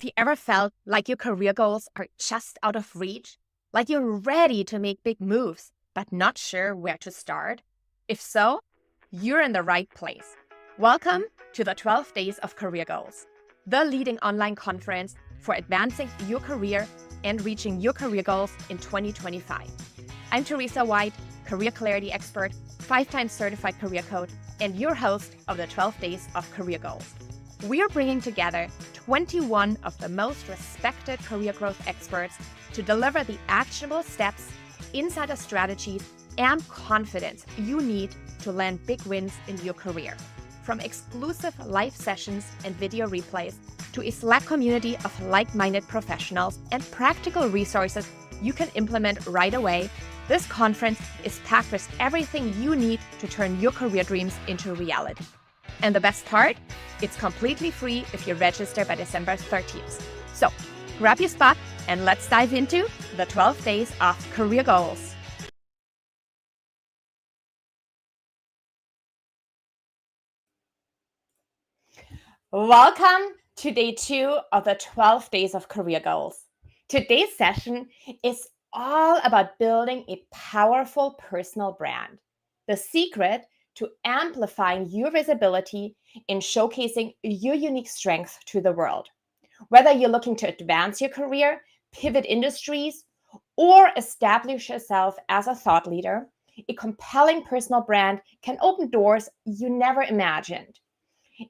Have you ever felt like your career goals are just out of reach? Like you're ready to make big moves, but not sure where to start? If so, you're in the right place. Welcome to the 12 Days of Career Goals, the leading online conference for advancing your career and reaching your career goals in 2025. I'm 𝗟𝗫 𝗿𝗂𝗏, career clarity expert, 5-time certified career coach, and your host of the 12 Days of Career Goals. We are bringing together 21 of the most respected career growth experts to deliver the actionable steps, insider strategies, and confidence you need to land big wins in your career. From exclusive live sessions and video replays to a Slack community of like-minded professionals and practical resources you can implement right away, this conference is packed with everything you need to turn your career dreams into reality. And the best part? It's completely free if you register by December 30th. So grab your spot and let's dive into the 12 Days of Career Goals. Welcome to day 2 of the 12 Days of Career Goals. Today's session is all about building a powerful personal brand. The secret to amplifying your visibility and showcasing your unique strength to the world. Whether you're looking to advance your career, pivot industries, or establish yourself as a thought leader, a compelling personal brand can open doors you never imagined.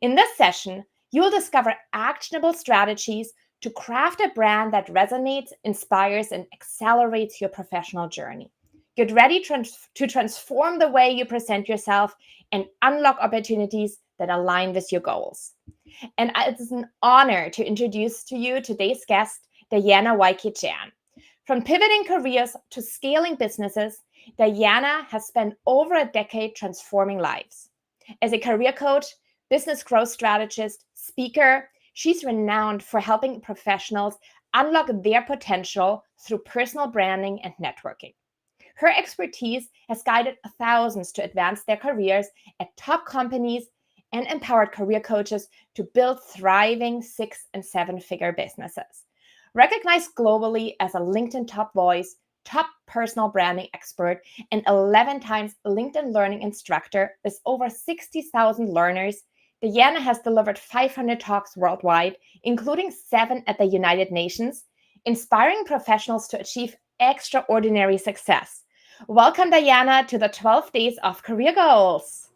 In this session, you'll discover actionable strategies to craft a brand that resonates, inspires, and accelerates your professional journey. Get ready to transform the way you present yourself and unlock opportunities that align with your goals. And it's an honor to introduce to you today's guest, Diana Yuen Kei Chan. From pivoting careers to scaling businesses, Diana has spent over a decade transforming lives. As a career coach, business growth strategist, speaker, she's renowned for helping professionals unlock their potential through personal branding and networking. Her expertise has guided thousands to advance their careers at top companies and empowered career coaches to build thriving 6- and 7-figure businesses. Recognized globally as a LinkedIn top voice, top personal branding expert, and 11 times LinkedIn learning instructor with over 60,000 learners, Diana has delivered 500 talks worldwide, including 7 at the United Nations, inspiring professionals to achieve extraordinary success. Welcome, Diana, to the 12 Days of Career Goals.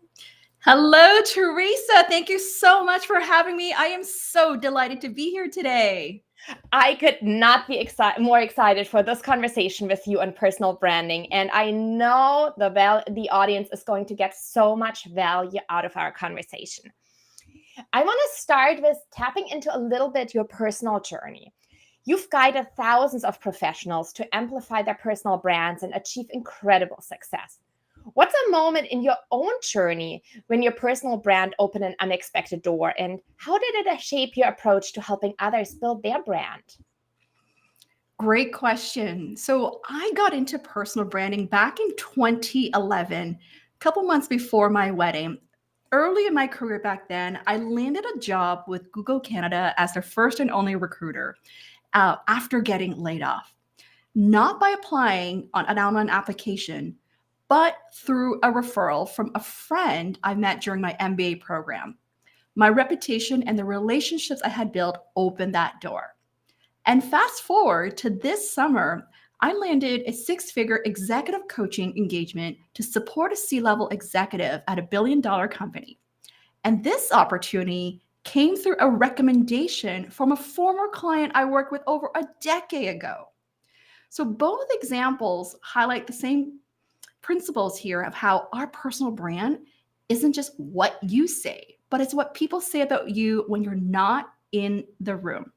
Hello, 𝗟𝗫. Thank you so much for having me. I am so delighted to be here today. I could not be more excited for this conversation with you on personal branding. And I know the audience is going to get so much value out of our conversation. I want to start with tapping into a little bit your personal journey. You've guided thousands of professionals to amplify their personal brands and achieve incredible success. What's a moment in your own journey when your personal brand opened an unexpected door, and how did it shape your approach to helping others build their brand? Great question. So I got into personal branding back in 2011, a couple months before my wedding. Early in my career back then, I landed a job with Google Canada as their first and only recruiter after getting laid off. Not by applying on an online application, but through a referral from a friend I met during my MBA program. My reputation and the relationships I had built opened that door. And fast forward to this summer, I landed a 6-figure executive coaching engagement to support a C-level executive at a billion-dollar company. And this opportunity came through a recommendation from a former client I worked with over a decade ago. So both examples highlight the same principles here of how our personal brand isn't just what you say, but it's what people say about you when you're not in the room.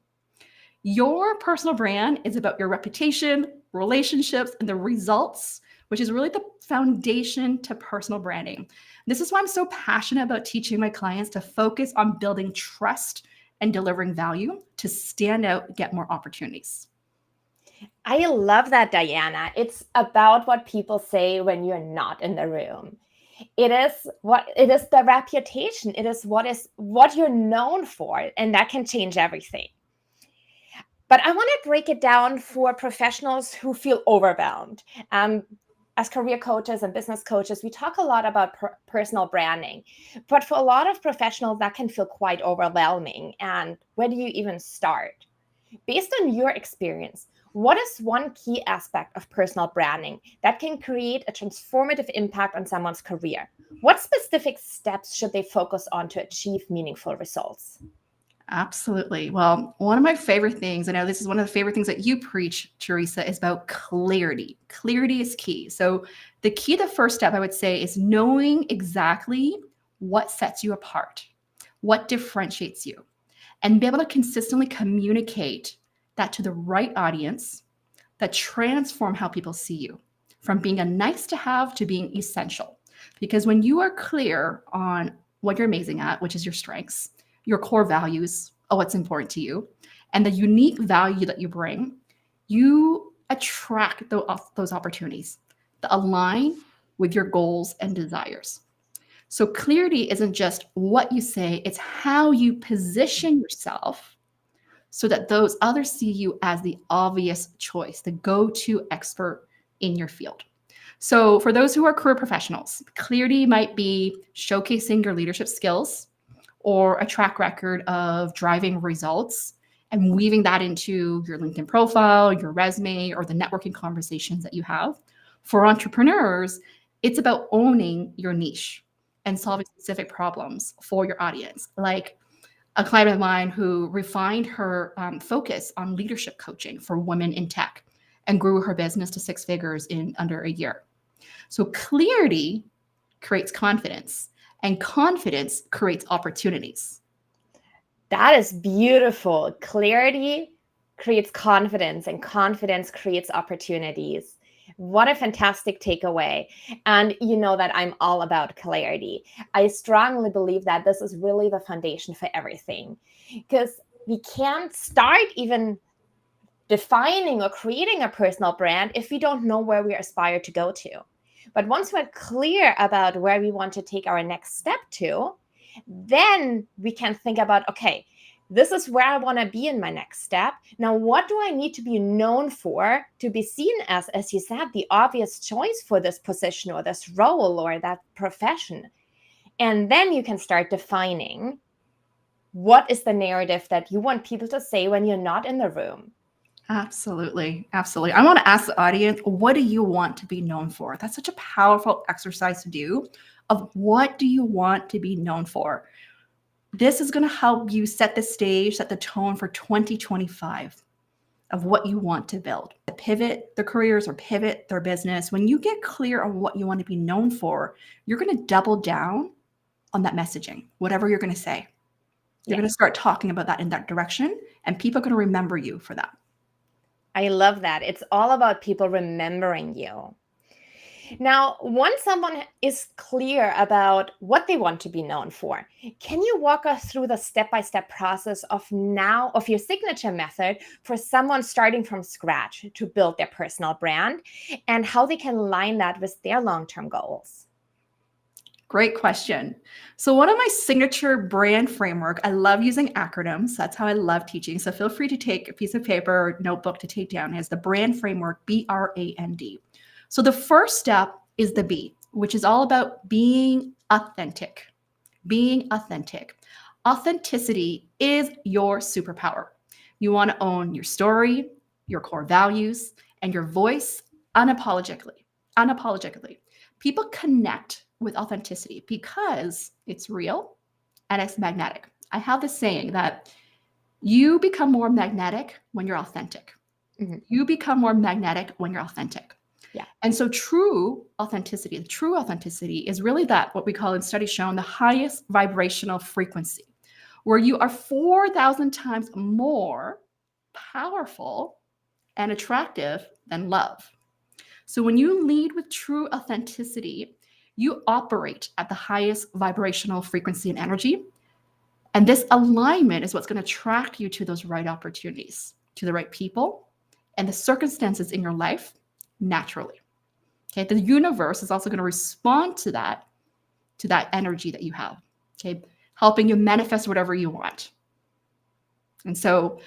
Your personal brand is about your reputation, relationships, and the results, which is really the foundation to personal branding. This is why I'm so passionate about teaching my clients to focus on building trust and delivering value to stand out and get more opportunities. I love that, Diana. It's about what people say when you're not in the room. It is the reputation. It is what you're known for, and that can change everything. But I want to break it down for professionals who feel overwhelmed. As career coaches and business coaches, we talk a lot about personal branding. But for a lot of professionals, that can feel quite overwhelming. And where do you even start? Based on your experience, what is one key aspect of personal branding that can create a transformative impact on someone's career? What specific steps should they focus on to achieve meaningful results? Absolutely. Well, one of my favorite things, I know this is one of the favorite things that you preach, Teresa, is about clarity. Clarity is key. So the key, the first step I would say is knowing exactly what sets you apart, what differentiates you, and be able to consistently communicate that to the right audience that transform how people see you from being a nice to have to being essential. Because when you are clear on what you're amazing at, which is your strengths, your core values, what's important to you, and the unique value that you bring, you attract those opportunities that align with your goals and desires. So clarity isn't just what you say, it's how you position yourself so that those others see you as the obvious choice, the go-to expert in your field. So for those who are career professionals, clarity might be showcasing your leadership skills or a track record of driving results and weaving that into your LinkedIn profile, your resume, or the networking conversations that you have. For entrepreneurs, it's about owning your niche and solving specific problems for your audience. Like a client of mine who refined her focus on leadership coaching for women in tech and grew her business to 6 figures in under a year. So clarity creates confidence, and confidence creates opportunities. That is beautiful. Clarity creates confidence, and confidence creates opportunities. What a fantastic takeaway. And you know that I'm all about clarity. I strongly believe that this is really the foundation for everything, because we can't start even defining or creating a personal brand if we don't know where we aspire to go to. But once we're clear about where we want to take our next step to, then we can think about, okay, this is where I want to be in my next step. Now, what do I need to be known for to be seen as you said, the obvious choice for this position or this role or that profession? And then you can start defining what is the narrative that you want people to say when you're not in the room. Absolutely. Absolutely. I want to ask the audience, what do you want to be known for? That's such a powerful exercise to do of what do you want to be known for? This is going to help you set the stage, set the tone for 2025 of what you want to build. Pivot their careers or pivot their business. When you get clear on what you want to be known for, you're going to double down on that messaging, whatever you're going to say. You're going to start talking about that in that direction, and people are going to remember you for that. I love that. It's all about people remembering you. Now, once someone is clear about what they want to be known for, can you walk us through the step-by-step process of your signature method for someone starting from scratch to build their personal brand and how they can align that with their long-term goals? Great question. So one of my signature brand framework, I love using acronyms. That's how I love teaching. So feel free to take a piece of paper or notebook to take down, is the brand framework, BRAND. So the first step is the B, which is all about being authentic. Being authentic. Authenticity is your superpower. You want to own your story, your core values, and your voice unapologetically. Unapologetically. People connect with authenticity because it's real and it's magnetic. I have this saying that you become more magnetic when you're authentic. Mm-hmm. You become more magnetic when you're authentic. Yeah. And so true authenticity is really that, what we call in studies shown, the highest vibrational frequency, where you are 4,000 times more powerful and attractive than love. So when you lead with true authenticity, you operate at the highest vibrational frequency and energy. And this alignment is what's going to attract you to those right opportunities, to the right people, and the circumstances in your life naturally. Okay, the universe is also going to respond to that energy that you have. Okay, helping you manifest whatever you want. And so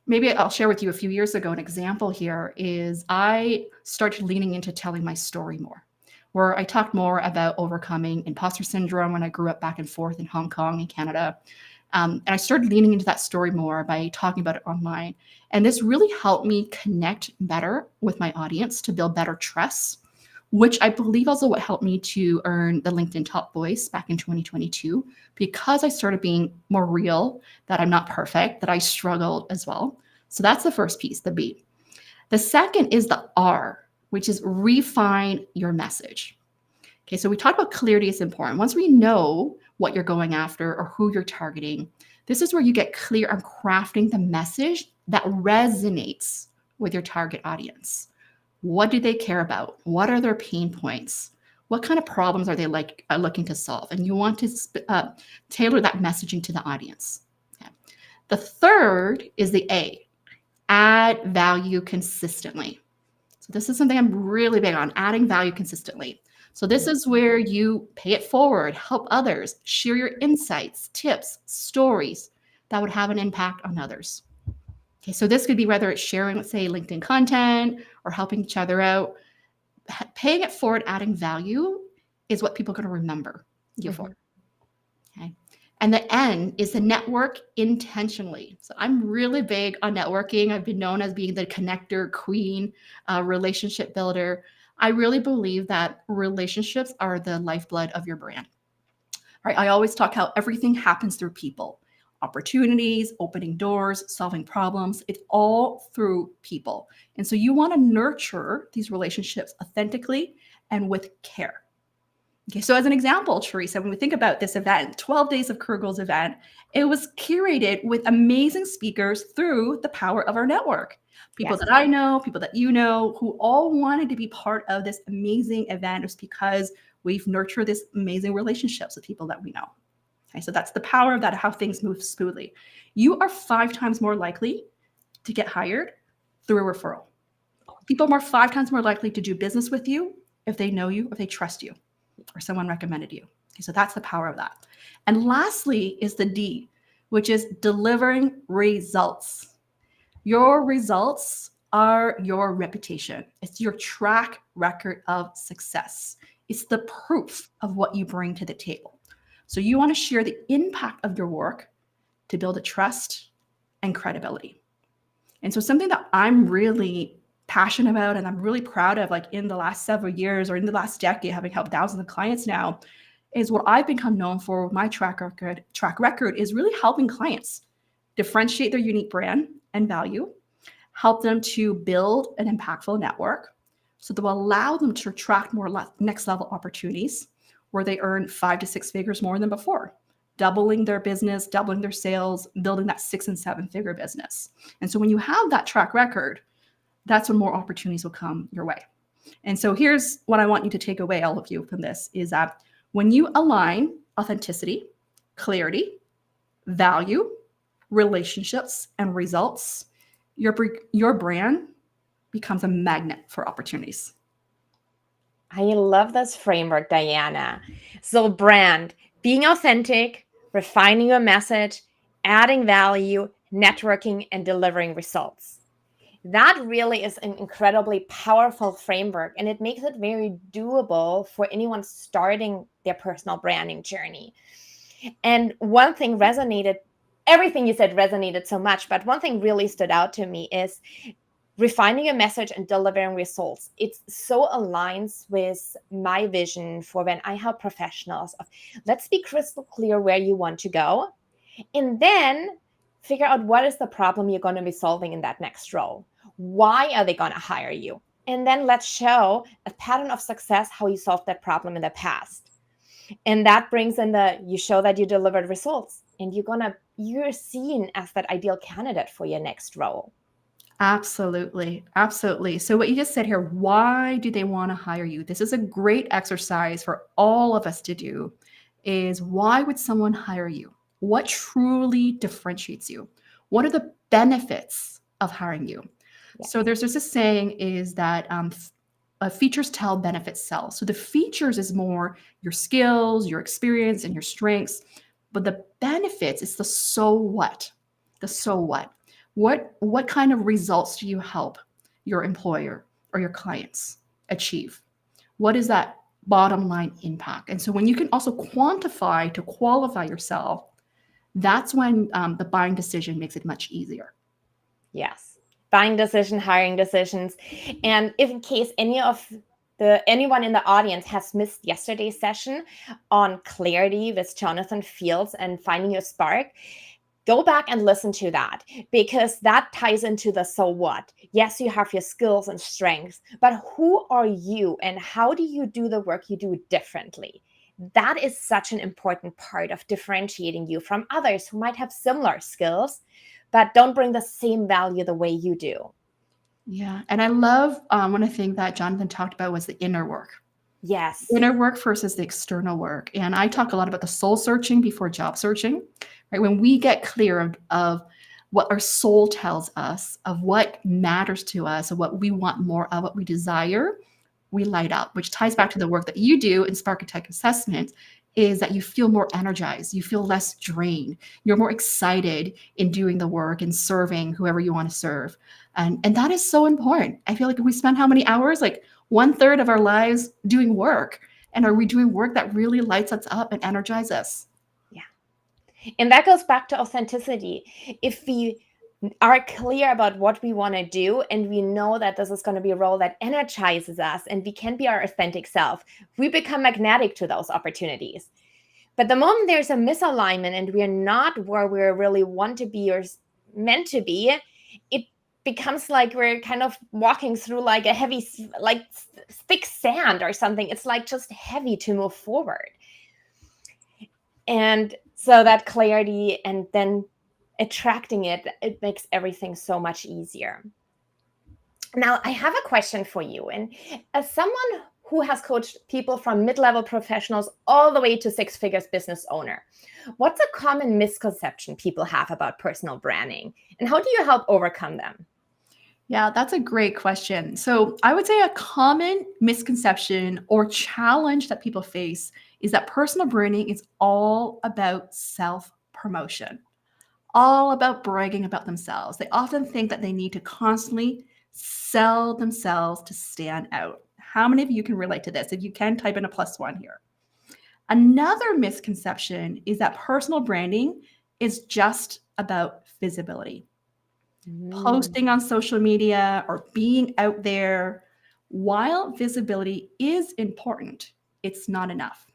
maybe I'll share with you a few years ago, an example here is I started leaning into telling my story more, where I talked more about overcoming imposter syndrome when I grew up back and forth in Hong Kong and Canada. And I started leaning into that story more by talking about it online. And this really helped me connect better with my audience to build better trust, which I believe also what helped me to earn the LinkedIn Top Voice back in 2022, because I started being more real, that I'm not perfect, that I struggled as well. So that's the first piece, the B. The second is the R, which is refine your message. Okay, so we talked about clarity is important. Once we know what you're going after or who you're targeting, this is where you get clear on crafting the message that resonates with your target audience. What do they care about? What are their pain points? What kind of problems are they looking to solve? And you want to tailor that messaging to the audience. Okay. The third is the A, add value consistently. So this is something I'm really big on, adding value consistently. So this is where you pay it forward, help others, share your insights, tips, stories that would have an impact on others. Okay, so this could be whether it's sharing, let's say, LinkedIn content or helping each other out. Paying it forward, adding value is what people are going to remember you for. Okay. And the N is the network intentionally. So I'm really big on networking. I've been known as being the connector queen, relationship builder. I really believe that relationships are the lifeblood of your brand. Right? I always talk how everything happens through people. Opportunities, opening doors, solving problems, it's all through people. And so you want to nurture these relationships authentically and with care. Okay, so as an example, Teresa, when we think about this event, 12 Days of Career Goals event, it was curated with amazing speakers through the power of our network. People that I know, people that you know, who all wanted to be part of this amazing event was because we've nurtured this amazing relationships with people that we know. Okay, so that's the power of that, how things move smoothly. You are 5 times more likely to get hired through a referral. People are 5 times more likely to do business with you if they know you, if they trust you, or someone recommended you. Okay, so that's the power of that. And lastly is the D, which is delivering results. Your results are your reputation. It's your track record of success. It's the proof of what you bring to the table. So you want to share the impact of your work to build a trust and credibility. And so something that I'm really passionate about and I'm really proud of, like in the last several years or in the last decade, having helped thousands of clients now, is what I've become known for with my track record is really helping clients differentiate their unique brand and value, help them to build an impactful network so that will allow them to attract more next level opportunities where they earn 5 to 6 figures more than before, doubling their business, doubling their sales, building that 6 and 7 figure business. And so when you have that track record, that's when more opportunities will come your way. And so here's what I want you to take away, all of you, from this, is that when you align authenticity, clarity, value, relationships, and results, your brand becomes a magnet for opportunities. I love this framework, Diana. So brand, being authentic, refining your message, adding value, networking, and delivering results. That really is an incredibly powerful framework, and it makes it very doable for anyone starting their personal branding journey. And one thing resonated, everything you said resonated so much, but one thing really stood out to me is refining a message and delivering results. It so aligns with my vision for when I help professionals of, let's be crystal clear where you want to go, and then figure out what is the problem you're going to be solving in that next role. Why are they going to hire you? And then let's show a pattern of success, how you solved that problem in the past. And that brings in you show that you delivered results, and you're seen as that ideal candidate for your next role. Absolutely. Absolutely. So what you just said here, why do they want to hire you? This is a great exercise for all of us to do, is why would someone hire you? What truly differentiates you? What are the benefits of hiring you? Yeah. So there's just a saying is that features tell, benefits sell. So the features is more your skills, your experience, and your strengths. But the benefits is the so what. The so what. What kind of results do you help your employer or your clients achieve? What is that bottom line impact? And so when you can also quantify to qualify yourself, that's when the buying decision makes it much easier. Yes. Buying decision, hiring decisions. And if in case anyone in the audience has missed yesterday's session on clarity with Jonathan Fields and finding your spark, go back and listen to that, because that ties into the so what. Yes, you have your skills and strengths, but who are you and how do you do the work you do differently? That is such an important part of differentiating you from others who might have similar skills, but don't bring the same value the way you do. Yeah. And I love one of the things that Jonathan talked about was the inner work. Yes. Inner work versus the external work. And I talk a lot about the soul searching before job searching, right? When we get clear of what our soul tells us, of what matters to us, of what we want more of, what we desire, we light up, which ties back to the work that you do in Spark Tech Assessment, is that you feel more energized, you feel less drained, you're more excited in doing the work and serving whoever you want to serve. And that is so important. I feel like we spend how many hours? Like 1/3 of our lives doing work. And are we doing work that really lights us up and energizes us? Yeah. And that goes back to authenticity. If we are clear about what we want to do and we know that this is going to be a role that energizes us and we can be our authentic self, we become magnetic to those opportunities. But the moment there's a misalignment and we're not where we really want to be or meant to be, it becomes like we're kind of walking through like a heavy, like thick sand or something. It's like just heavy to move forward. And so that clarity and then attracting it makes everything so much easier. Now, I have a question for you. And as someone who has coached people from mid-level professionals all the way to six-figures business owner, what's a common misconception people have about personal branding? And how do you help overcome them? Yeah, that's a great question. So I would say a common misconception or challenge that people face is that personal branding is all about self-promotion, all about bragging about themselves. They often think that they need to constantly sell themselves to stand out. How many of you can relate to this? If you can, type in a +1 here. Another misconception is that personal branding is just about visibility. Posting on social media or being out there, while visibility is important, it's not enough.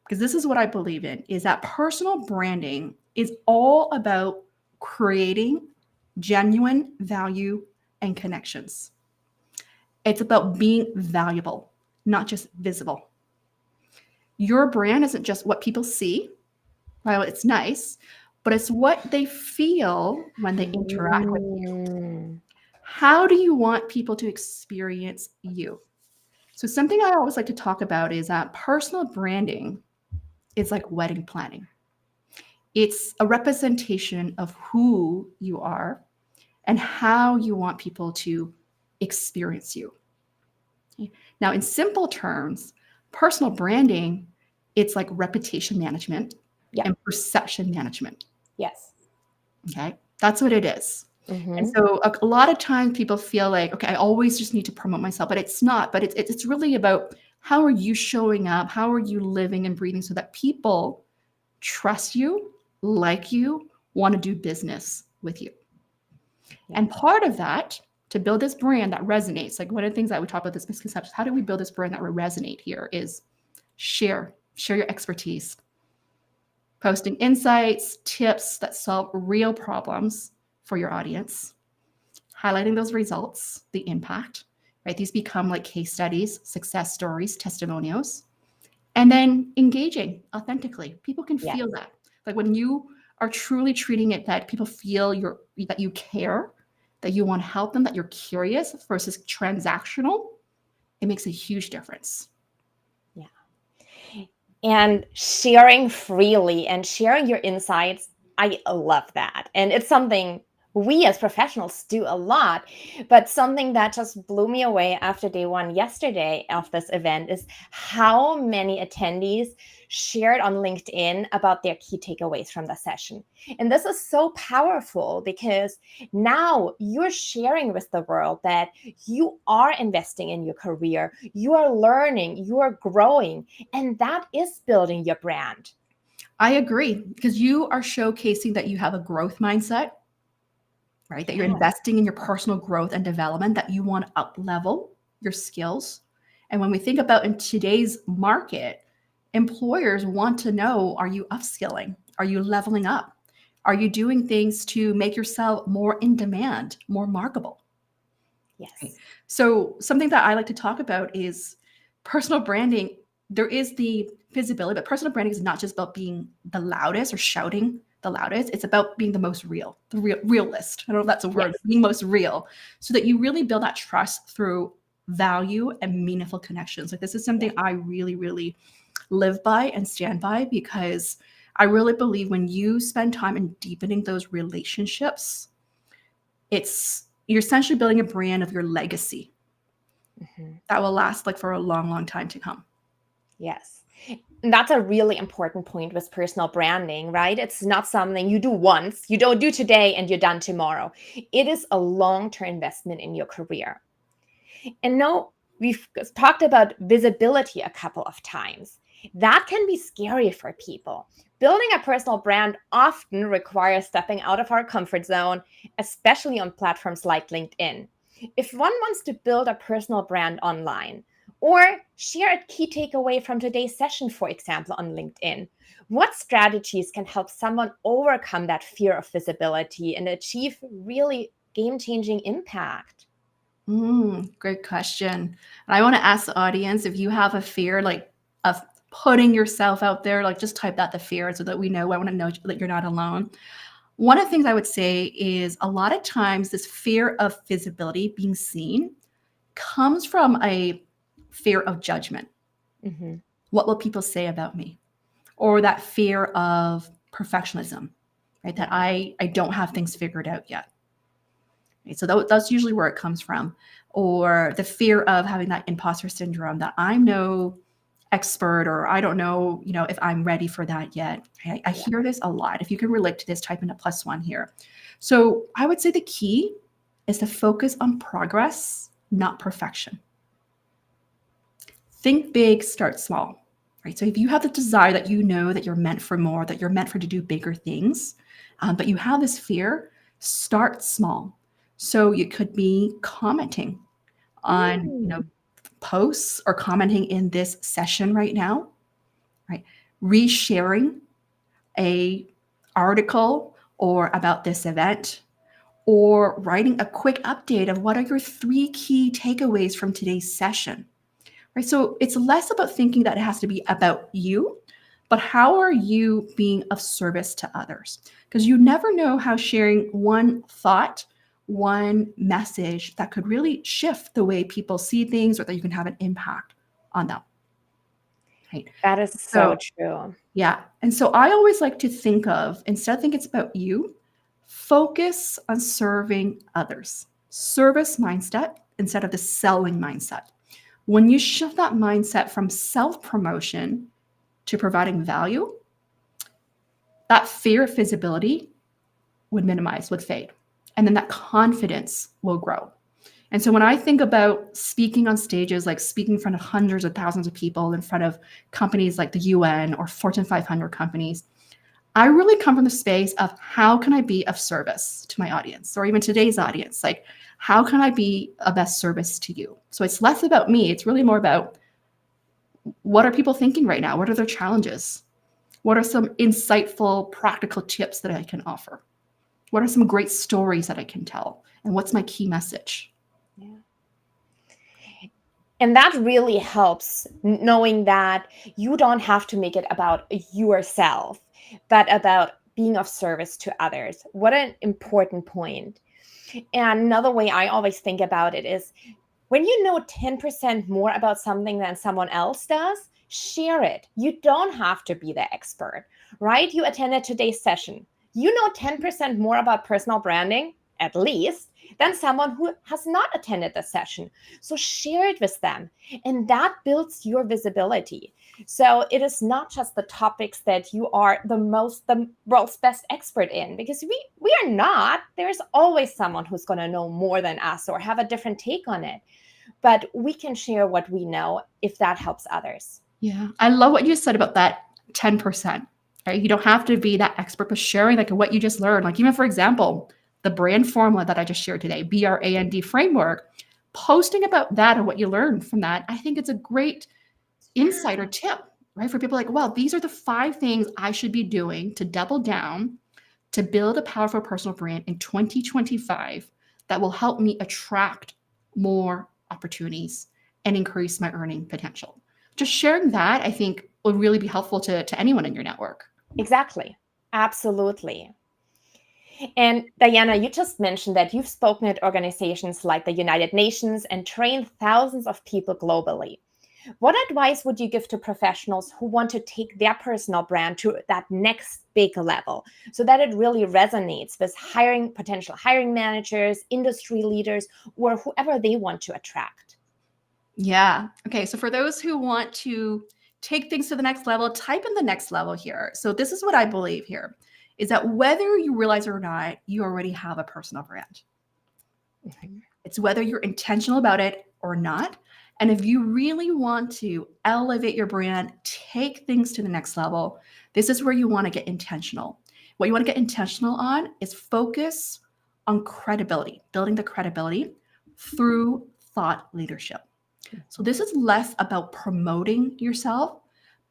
Because this is what I believe in, is that personal branding is all about creating genuine value and connections. It's about being valuable, not just visible. Your brand isn't just what people see. Well, it's nice, but it's what they feel when they interact with you. How do you want people to experience you? So something I always like to talk about is that personal branding is like wedding planning. It's a representation of who you are and how you want people to experience you. Okay. Now, in simple terms, personal branding, it's like reputation management and perception management. Yes. Okay. That's what it is. And so a lot of times people feel like, okay, I always just need to promote myself, but it's not. But it's really about how are you showing up? How are you living and breathing so that people trust you, like you, want to do business with you? And part of that, to build this brand that resonates, like one of the things that we talk about, this misconception, how do we build this brand that will resonate here, is share your expertise. Posting insights, tips that solve real problems for your audience, highlighting those results, the impact, right? These become like case studies, success stories, testimonials, and then engaging authentically. People can feel that. Like when you are truly treating it that people feel that you care, that you want to help them, that you're curious versus transactional, it makes a huge difference. And sharing freely and sharing your insights, I love that. And it's something we as professionals do a lot. But something that just blew me away after day one yesterday of this event is how many attendees shared on LinkedIn about their key takeaways from the session. And this is so powerful because now you're sharing with the world that you are investing in your career, you are learning, you are growing, and that is building your brand. I agree, because you are showcasing that you have a growth mindset, right? That you're investing in your personal growth and development, that you want to up-level your skills. And when we think about in today's market, employers want to know, are you upskilling? Are you leveling up? Are you doing things to make yourself more in demand, more marketable? Yes. Right? So something that I like to talk about is personal branding. There is the visibility, but personal branding is not just about being the loudest or shouting the loudest. It's about being the most real, the realist. I don't know if that's a word, being most real, so that you really build that trust through value and meaningful connections. Like, this is something I really, really live by and stand by, because I really believe when you spend time in deepening those relationships, you're essentially building a brand of your legacy that will last like for a long, long time to come. Yes. And that's a really important point with personal branding, right? It's not something you do once, you don't do today and you're done tomorrow. It is a long-term investment in your career. And now we've talked about visibility a couple of times. That can be scary for people. Building a personal brand often requires stepping out of our comfort zone, especially on platforms like LinkedIn. If one wants to build a personal brand online, or share a key takeaway from today's session, for example, on LinkedIn, what strategies can help someone overcome that fear of visibility and achieve really game-changing impact? Great question. And I want to ask the audience, if you have a fear like of putting yourself out there, like just type that, the fear, so that we know. I want to know that you're not alone. One of the things I would say is a lot of times this fear of visibility, being seen, comes from a fear of judgment. What will people say about me? Or that fear of perfectionism, right? That I don't have things figured out yet. Right? So that's usually where it comes from. Or the fear of having that imposter syndrome, that I'm no expert, or I don't know, if I'm ready for that yet. I hear this a lot. If you can relate to this, type in a +1 here. So I would say the key is to focus on progress, not perfection. Think big, start small, right? So if you have the desire that you know that you're meant for more, that you're meant to do bigger things, but you have this fear, start small. So you could be commenting on, posts, or commenting in this session right now, right? Resharing a article or about this event, or writing a quick update of what are your 3 key takeaways from today's session, right? So it's less about thinking that it has to be about you, but how are you being of service to others? Because you never know how sharing one thought, one message, that could really shift the way people see things, or that you can have an impact on them. Right? That is so true. Yeah. And so I always like to think of, instead of thinking it's about you, focus on serving others. Service mindset instead of the selling mindset. When you shift that mindset from self-promotion to providing value, that fear of visibility would minimize, would fade. And then that confidence will grow. And so when I think about speaking on stages, like speaking in front of hundreds of thousands of people, in front of companies like the UN or Fortune 500 companies, I really come from the space of, how can I be of service to my audience, or even today's audience? Like, how can I be of best service to you? So it's less about me. It's really more about, what are people thinking right now? What are their challenges? What are some insightful, practical tips that I can offer? What are some great stories that I can tell? And what's my key message? Yeah. And that really helps, knowing that you don't have to make it about yourself, but about being of service to others. What an important point. And another way I always think about it is, when you know 10% more about something than someone else does, share it. You don't have to be the expert, right? You attended today's session. You know 10% more about personal branding, at least, than someone who has not attended the session. So share it with them, and that builds your visibility. So it is not just the topics that you are the world's best expert in, because we are not. There's always someone who's going to know more than us or have a different take on it. But we can share what we know if that helps others. Yeah, I love what you said about that 10%. Right? You don't have to be that expert, but sharing like what you just learned, like even for example, the brand formula that I just shared today, BRAND framework, posting about that and what you learned from that, I think it's a great insight or tip, right? For people like, well, these are the 5 things I should be doing to double down to build a powerful personal brand in 2025 that will help me attract more opportunities and increase my earning potential. Just sharing that, I think, will really be helpful to anyone in your network. Exactly. Absolutely. And Diana, you just mentioned that you've spoken at organizations like the United Nations and trained thousands of people globally. What advice would you give to professionals who want to take their personal brand to that next big level so that it really resonates with potential hiring managers, industry leaders, or whoever they want to attract? Yeah. Okay. So for those who want to take things to the next level, type in the next level here. So this is what I believe here is that whether you realize it or not, you already have a personal brand. It's whether you're intentional about it or not. And if you really want to elevate your brand, take things to the next level, this is where you want to get intentional. What you want to get intentional on is focus on credibility, building the credibility through thought leadership. So this is less about promoting yourself,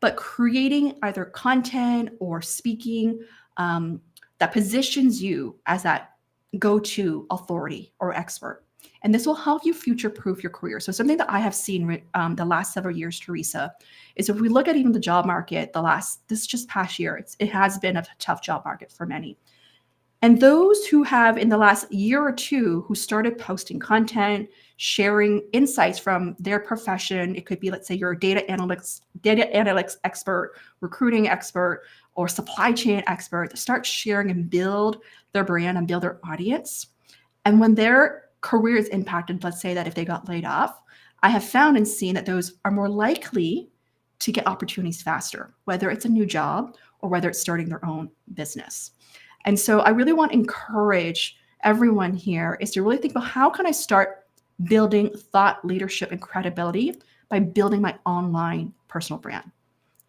but creating either content or speaking that positions you as that go-to authority or expert. And this will help you future-proof your career. So something that I have seen the last several years, Teresa, is if we look at even the job market, this just past year, it has been a tough job market for many. And those who have in the last year or two who started posting content, sharing insights from their profession, it could be, let's say you're a data analytics expert, recruiting expert, or supply chain expert, to start sharing and build their brand and build their audience. And when their career is impacted, let's say that if they got laid off, I have found and seen that those are more likely to get opportunities faster, whether it's a new job or whether it's starting their own business. And so I really want to encourage everyone here is to really think about how can I start building thought leadership and credibility by building my online personal brand.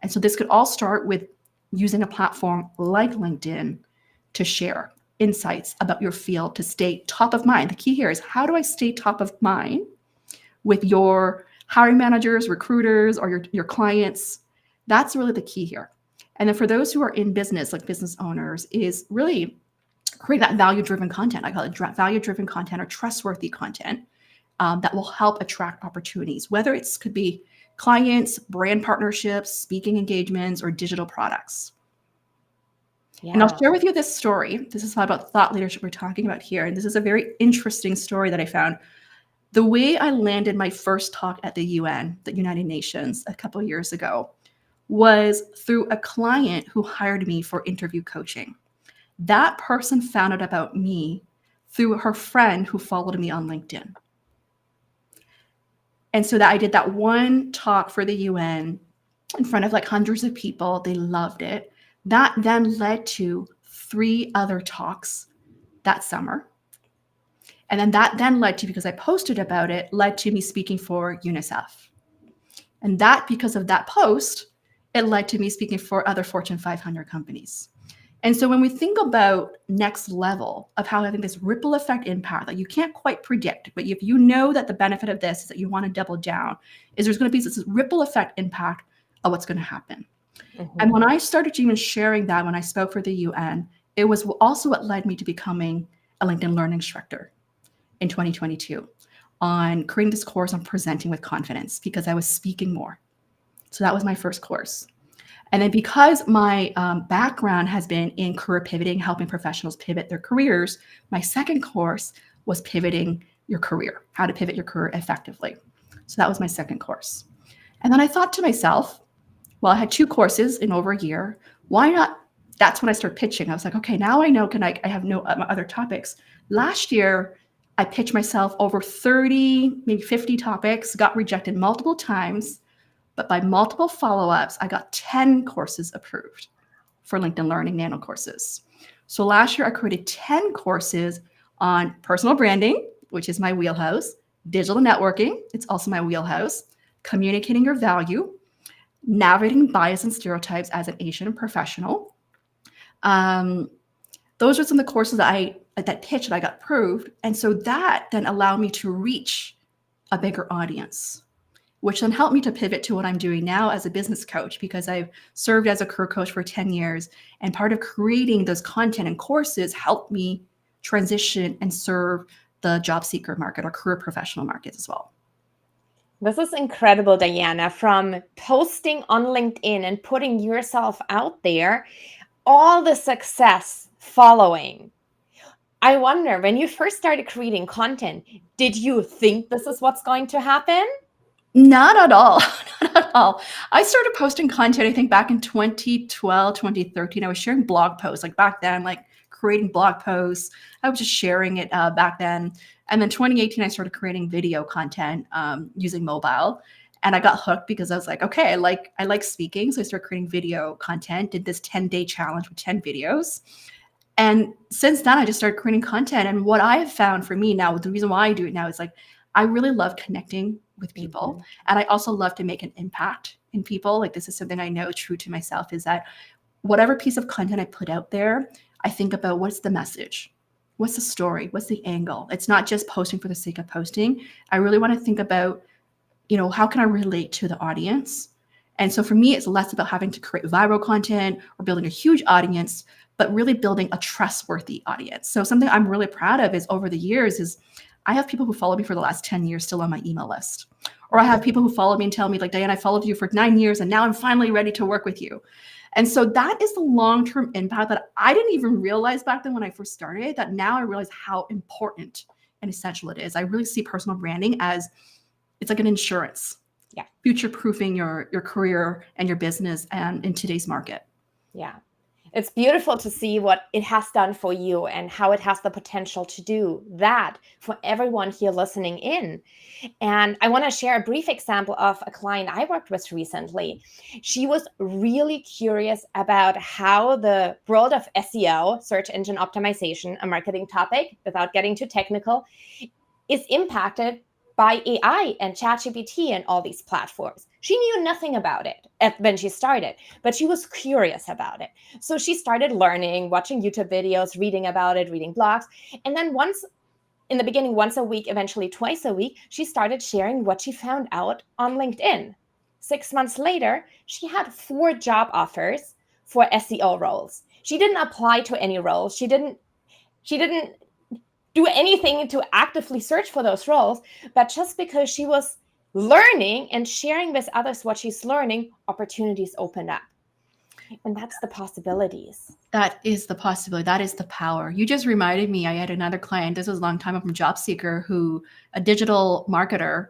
And so this could all start with using a platform like LinkedIn to share insights about your field to stay top of mind. The key here is how do I stay top of mind with your hiring managers, recruiters, or your clients? That's really the key here. And then for those who are in business, like business owners, is really create that value-driven content. I call it value-driven content or trustworthy content that will help attract opportunities, whether it could be clients, brand partnerships, speaking engagements, or digital products. Yeah. And I'll share with you this story. This is about thought leadership we're talking about here. And this is a very interesting story that I found. The way I landed my first talk at the UN, the United Nations, a couple of years ago, was through a client who hired me for interview coaching. That person found out about me through her friend who followed me on LinkedIn. And so that I did that one talk for the UN in front of like hundreds of people. They loved it. That then led to 3 other talks that summer. And then that then led to, because I posted about it, led to me speaking for UNICEF. And that, because of that post, it led to me speaking for other Fortune 500 companies. And so when we think about next level of how having this ripple effect impact that you can't quite predict, but if you know that the benefit of this is that you want to double down, is there's going to be this ripple effect impact of what's going to happen. Mm-hmm. And when I started even sharing that, when I spoke for the UN, it was also what led me to becoming a LinkedIn Learning Instructor in 2022 on creating this course on presenting with confidence because I was speaking more. So that was my first course. And then because my background has been in career pivoting, helping professionals pivot their careers, my second course was pivoting your career, how to pivot your career effectively. So that was my second course. And then I thought to myself, well, I had 2 courses in over a year. Why not that's when I started pitching. I was like, okay, now I know, I have no other topics. Last year, I pitched myself over 30, maybe 50 topics, got rejected multiple times, but by multiple follow-ups, I got 10 courses approved for LinkedIn Learning Nano courses. So last year, I created 10 courses on personal branding, which is my wheelhouse, digital networking, it's also my wheelhouse, communicating your value, navigating bias and stereotypes as an Asian professional. Those are some of the courses that pitched that I got approved. And so that then allowed me to reach a bigger audience, which then helped me to pivot to what I'm doing now as a business coach, because I've served as a career coach for 10 years. And part of creating those content and courses helped me transition and serve the job seeker market or career professional markets as well. This is incredible, Diana, from posting on LinkedIn and putting yourself out there, all the success following. I wonder, when you first started creating content, did you think this is what's going to happen? Not at all. Not at all. I started posting content, I think, back in 2012, 2013. I was sharing blog posts, like back then, like creating blog posts. I was just sharing it back then. And then 2018, I started creating video content using mobile. And I got hooked because I was like, okay, I like speaking. So I started creating video content, did this 10-day challenge with 10 videos. And since then, I just started creating content. And what I have found for me now, the reason why I do it now is like, I really love connecting with people. Mm-hmm. And I also love to make an impact in people. Like, this is something I know true to myself, is that whatever piece of content I put out there, I think about what's the message? What's the story? What's the angle? It's not just posting for the sake of posting. I really want to think about, how can I relate to the audience? And so for me, it's less about having to create viral content or building a huge audience, but really building a trustworthy audience. So something I'm really proud of is over the years is I have people who followed me for the last 10 years still on my email list. Or I have people who follow me and tell me, like, Diana, I followed you for 9 years and now I'm finally ready to work with you. And so that is the long-term impact that I didn't even realize back then when I first started, that now I realize how important and essential it is. I really see personal branding as, it's like an insurance. Yeah. Future-proofing your career and your business and in today's market. Yeah. It's beautiful to see what it has done for you and how it has the potential to do that for everyone here listening in. And I want to share a brief example of a client I worked with recently. She was really curious about how the world of SEO, search engine optimization, a marketing topic, without getting too technical, is impacted by AI and ChatGPT and all these platforms. She knew nothing about it when she started, but she was curious about it. So she started learning, watching YouTube videos, reading about it, reading blogs. And then in the beginning, once a week, eventually twice a week, she started sharing what she found out on LinkedIn. 6 months later, she had 4 job offers for SEO roles. She didn't apply to any roles. She didn't do anything to actively search for those roles, but just because she was learning and sharing with others what she's learning, opportunities opened up. And that's the possibilities. That is the possibility. That is the power. You just reminded me, I had another client, this was a long time ago, from Job Seeker, a digital marketer,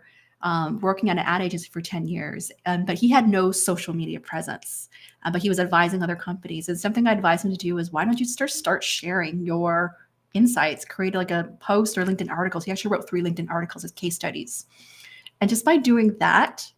working at an ad agency for 10 years, but he had no social media presence, but he was advising other companies. And something I advised him to do is, why don't you start sharing your insights, create like a post or LinkedIn articles. He actually wrote 3 LinkedIn articles as case studies. And just by doing that,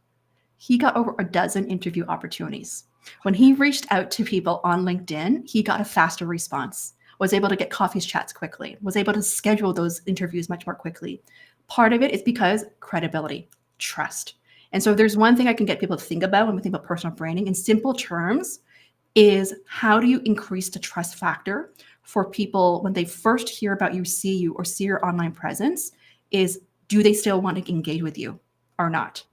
he got over a dozen interview opportunities. When he reached out to people on LinkedIn, he got a faster response, was able to get coffee chats quickly, was able to schedule those interviews much more quickly. Part of it is because credibility, trust. And so if there's one thing I can get people to think about when we think about personal branding in simple terms, is how do you increase the trust factor for people when they first hear about you, see you, or see your online presence, is do they still want to engage with you or not?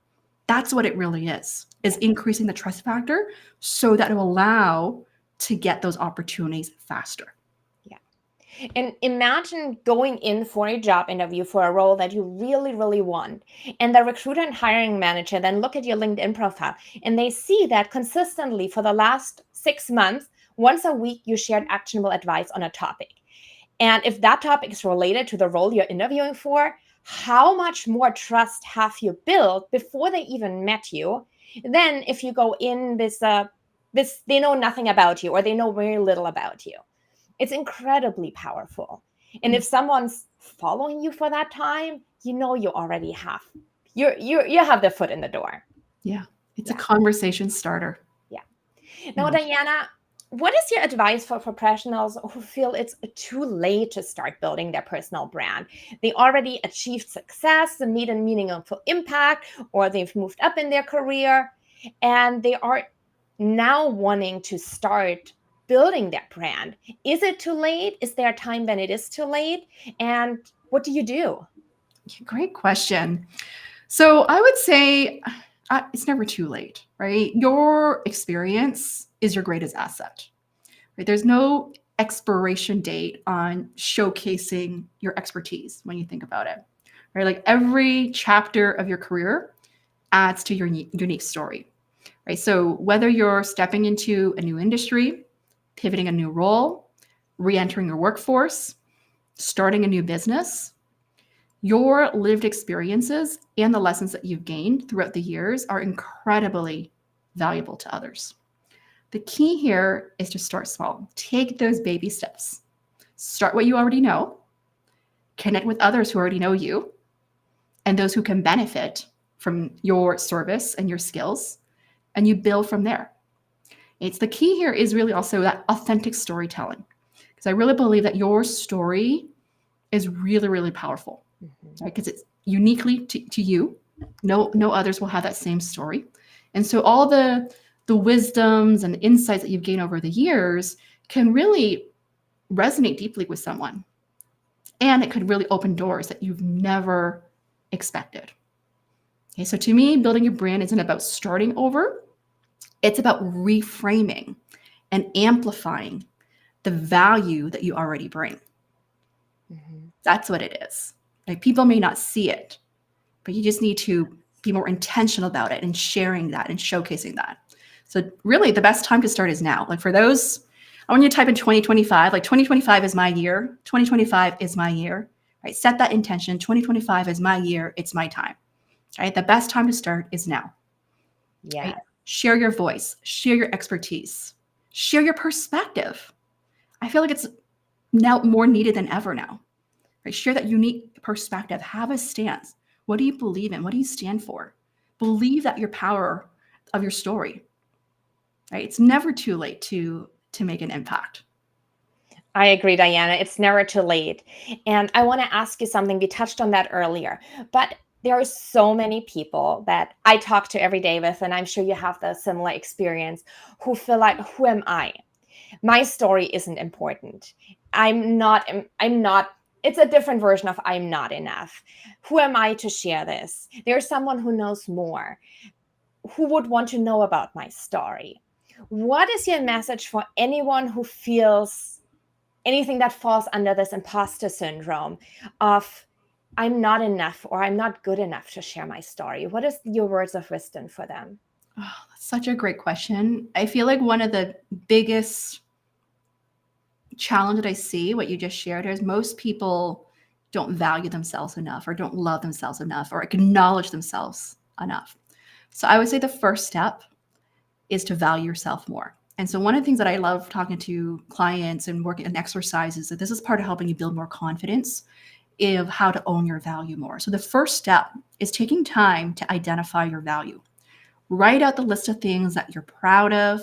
That's what it really is increasing the trust factor so that it will allow to get those opportunities faster. Yeah. And imagine going in for a job interview for a role that you really, really want. And the recruiter and hiring manager then look at your LinkedIn profile and they see that consistently for the last 6 months, once a week, you shared actionable advice on a topic. And if that topic is related to the role you're interviewing for, how much more trust have you built before they even met you than if you go in with they know nothing about you, or they know very little about you. It's incredibly powerful. And if someone's following you for that time, you know you already have you have the foot in the door. Yeah, it's a conversation starter. Yeah. Now, Diana, what is your advice for professionals who feel it's too late to start building their personal brand? They already achieved success, made a meaningful impact, or they've moved up in their career, and they are now wanting to start building their brand. Is it too late? Is there a time when it is too late? And what do you do? Great question. So I would say it's never too late, right? Your experience is your greatest asset, right? There's no expiration date on showcasing your expertise when you think about it, right? Like every chapter of your career adds to your unique story, right? So whether you're stepping into a new industry, pivoting a new role, re-entering your workforce, starting a new business, your lived experiences and the lessons that you've gained throughout the years are incredibly valuable to others. The key here is to start small. Take those baby steps. Start what you already know. Connect with others who already know you and those who can benefit from your service and your skills, and you build from there. It's the key here is really also that authentic storytelling, because I really believe that your story is really, really powerful. Right? Because it's uniquely to you. No others will have that same story. And so all the wisdoms and insights that you've gained over the years can really resonate deeply with someone. And it could really open doors that you've never expected. Okay, so to me, building your brand isn't about starting over. It's about reframing and amplifying the value that you already bring. That's what it is. Like, people may not see it, but you just need to be more intentional about it and sharing that and showcasing that. So really the best time to start is now. Like for those, I want you to type in 2025, like 2025 is my year. 2025 is my year, right? Set that intention. 2025 is my year. It's my time, right? The best time to start is now. Yeah. Right? Share your voice, share your expertise, share your perspective. I feel like it's now more needed than ever now. Right? Share that unique perspective. Have a stance. What do you believe in? What do you stand for? Believe that your power of your story. Right? It's never too late to make an impact. I agree, Diana. It's never too late. And I want to ask you something. We touched on that earlier, but there are so many people that I talk to every day with, and I'm sure you have the similar experience, who feel like, who am I? My story isn't important. I'm not, it's a different version of I'm not enough. Who am I to share this? There's someone who knows more, who would want to know about my story. What is your message for anyone who feels anything that falls under this imposter syndrome of I'm not enough or I'm not good enough to share my story? What is your words of wisdom for them? Oh, that's such a great question. I feel like one of the biggest challenge that I see, what you just shared, is most people don't value themselves enough, or don't love themselves enough, or acknowledge themselves enough. So I would say the first step is to value yourself more. And so one of the things that I love talking to clients and working on exercises, that this is part of helping you build more confidence of how to own your value more. So the first step is taking time to identify your value. Write out the list of things that you're proud of.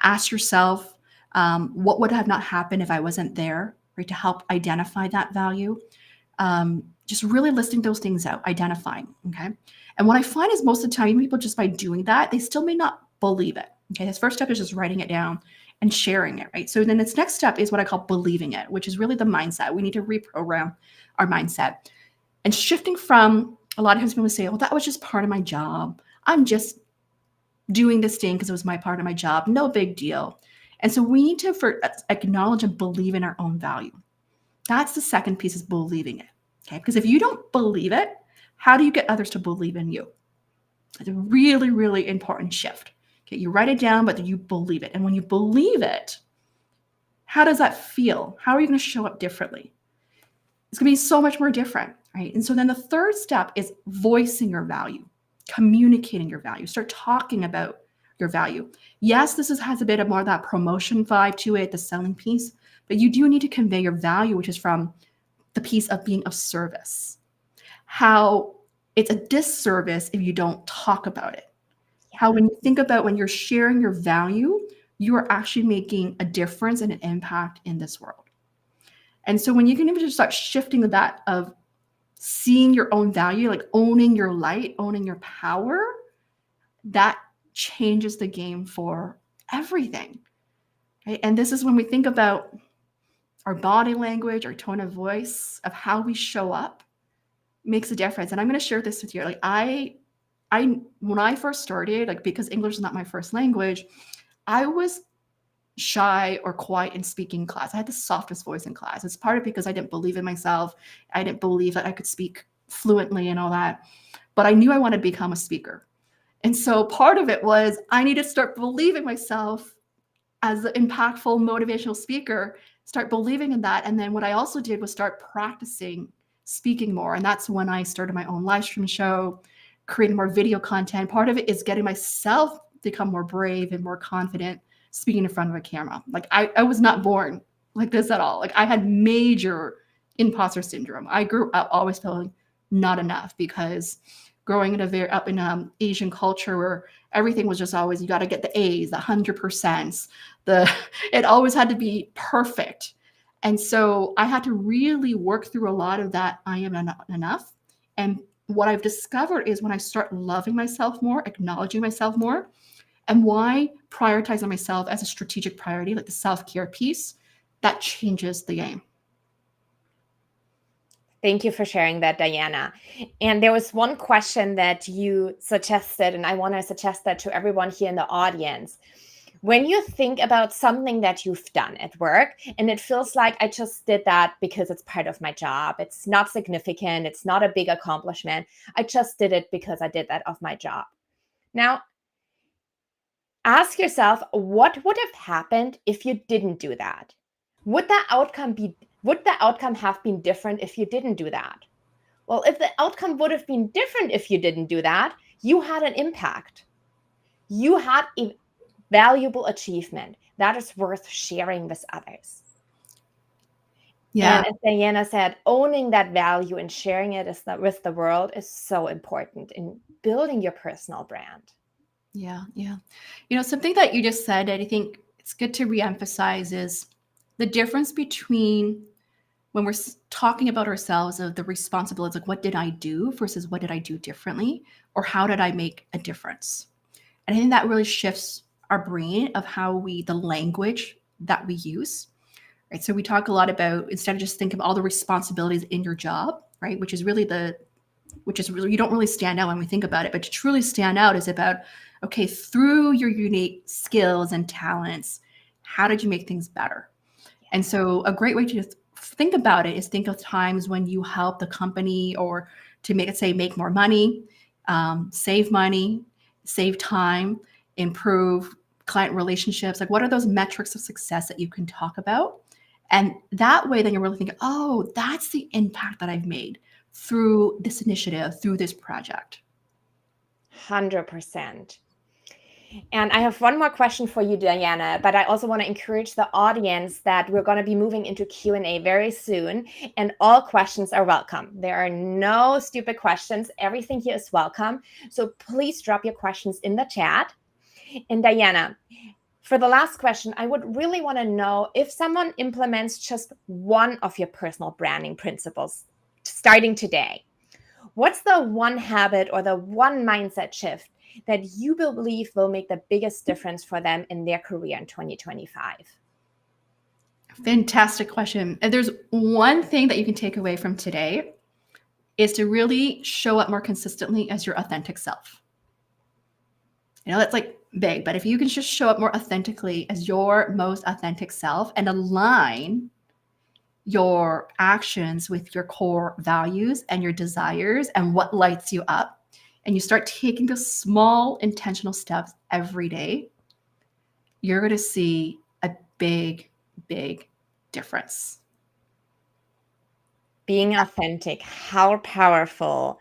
Ask yourself, what would have not happened if I wasn't there, right? To help identify that value. Just really listing those things out, identifying, okay? And what I find is most of the time, people just by doing that, they still may not believe it, okay? This first step is just writing it down and sharing it, right? So then this next step is what I call believing it, which is really the mindset. We need to reprogram our mindset. And shifting from, a lot of times people say, well, that was just part of my job. I'm just doing this thing because it was my part of my job. No big deal. And so we need to acknowledge and believe in our own value. That's the second piece, is believing it, okay? Because if you don't believe it, how do you get others to believe in you? It's a really, really important shift. Okay, you write it down, but then you believe it. And when you believe it, how does that feel? How are you going to show up differently? It's going to be so much more different, right? And so then the third step is voicing your value, communicating your value. Start talking about your value. Yes, has a bit of more of that promotion vibe to it, the selling piece, but you do need to convey your value, which is from the piece of being of service. How it's a disservice if you don't talk about it. How when you think about when you're sharing your value, you are actually making a difference and an impact in this world. And so when you can even just start shifting that of seeing your own value, like owning your light, owning your power, that changes the game for everything. Right? And this is when we think about our body language, our tone of voice, of how we show up makes a difference. And I'm going to share this with you. Like I when I first started, like because English is not my first language, I was shy or quiet in speaking class. I had the softest voice in class. It's part of because I didn't believe in myself. I didn't believe that I could speak fluently and all that. But I knew I wanted to become a speaker. And so part of it was I need to start believing myself as an impactful motivational speaker, start believing in that. And then what I also did was start practicing speaking more. And that's when I started my own live stream show, creating more video content. Part of it is getting myself to become more brave and more confident speaking in front of a camera. Like I was not born like this at all. Like I had major imposter syndrome. I grew up always feeling not enough because growing up in Asian culture where everything was just always, you got to get the A's, the 100%, it always had to be perfect. And so I had to really work through a lot of that. I am not enough. And what I've discovered is when I start loving myself more, acknowledging myself more, and why prioritizing myself as a strategic priority, like the self-care piece, that changes the game. Thank you for sharing that, Diana. And there was one question that you suggested, and I want to suggest that to everyone here in the audience. When you think about something that you've done at work, and it feels like I just did that because it's part of my job, it's not significant, it's not a big accomplishment, I just did it because I did that of my job. Now, ask yourself, what would have happened if you didn't do that? Would the outcome have been different if you didn't do that? Well, if the outcome would have been different if you didn't do that, you had an impact. You had a valuable achievement that is worth sharing with others. Yeah. And as Diana said, owning that value and sharing it with the world is so important in building your personal brand. Yeah. Something that you just said that I think it's good to reemphasize is the difference between when we're talking about ourselves of the responsibilities, like what did I do versus what did I do differently, or how did I make a difference? And I think that really shifts our brain of the language that we use, right? So we talk a lot about, instead of just thinking of all the responsibilities in your job, right? Which is really, you don't really stand out when we think about it, but to truly stand out is about, okay, through your unique skills and talents, how did you make things better? And so a great way to just think about it is think of times when you help the company or to make more money, save money, save time, improve client relationships. Like what are those metrics of success that you can talk about? And that way, then you're really thinking, oh, that's the impact that I've made through this initiative, through this project. 100%. And I have one more question for you, Diana, but I also want to encourage the audience that we're going to be moving into Q&A very soon, and all questions are welcome. There are no stupid questions. Everything here is welcome. So please drop your questions in the chat. And Diana, for the last question, I would really want to know if someone implements just one of your personal branding principles starting today, what's the one habit or the one mindset shift that you believe will make the biggest difference for them in their career in 2025? Fantastic question. And there's one thing that you can take away from today is to really show up more consistently as your authentic self. That's like big, but if you can just show up more authentically as your most authentic self and align your actions with your core values and your desires and what lights you up, and you start taking the small intentional steps every day, you're going to see a big, big difference. Being authentic, how powerful.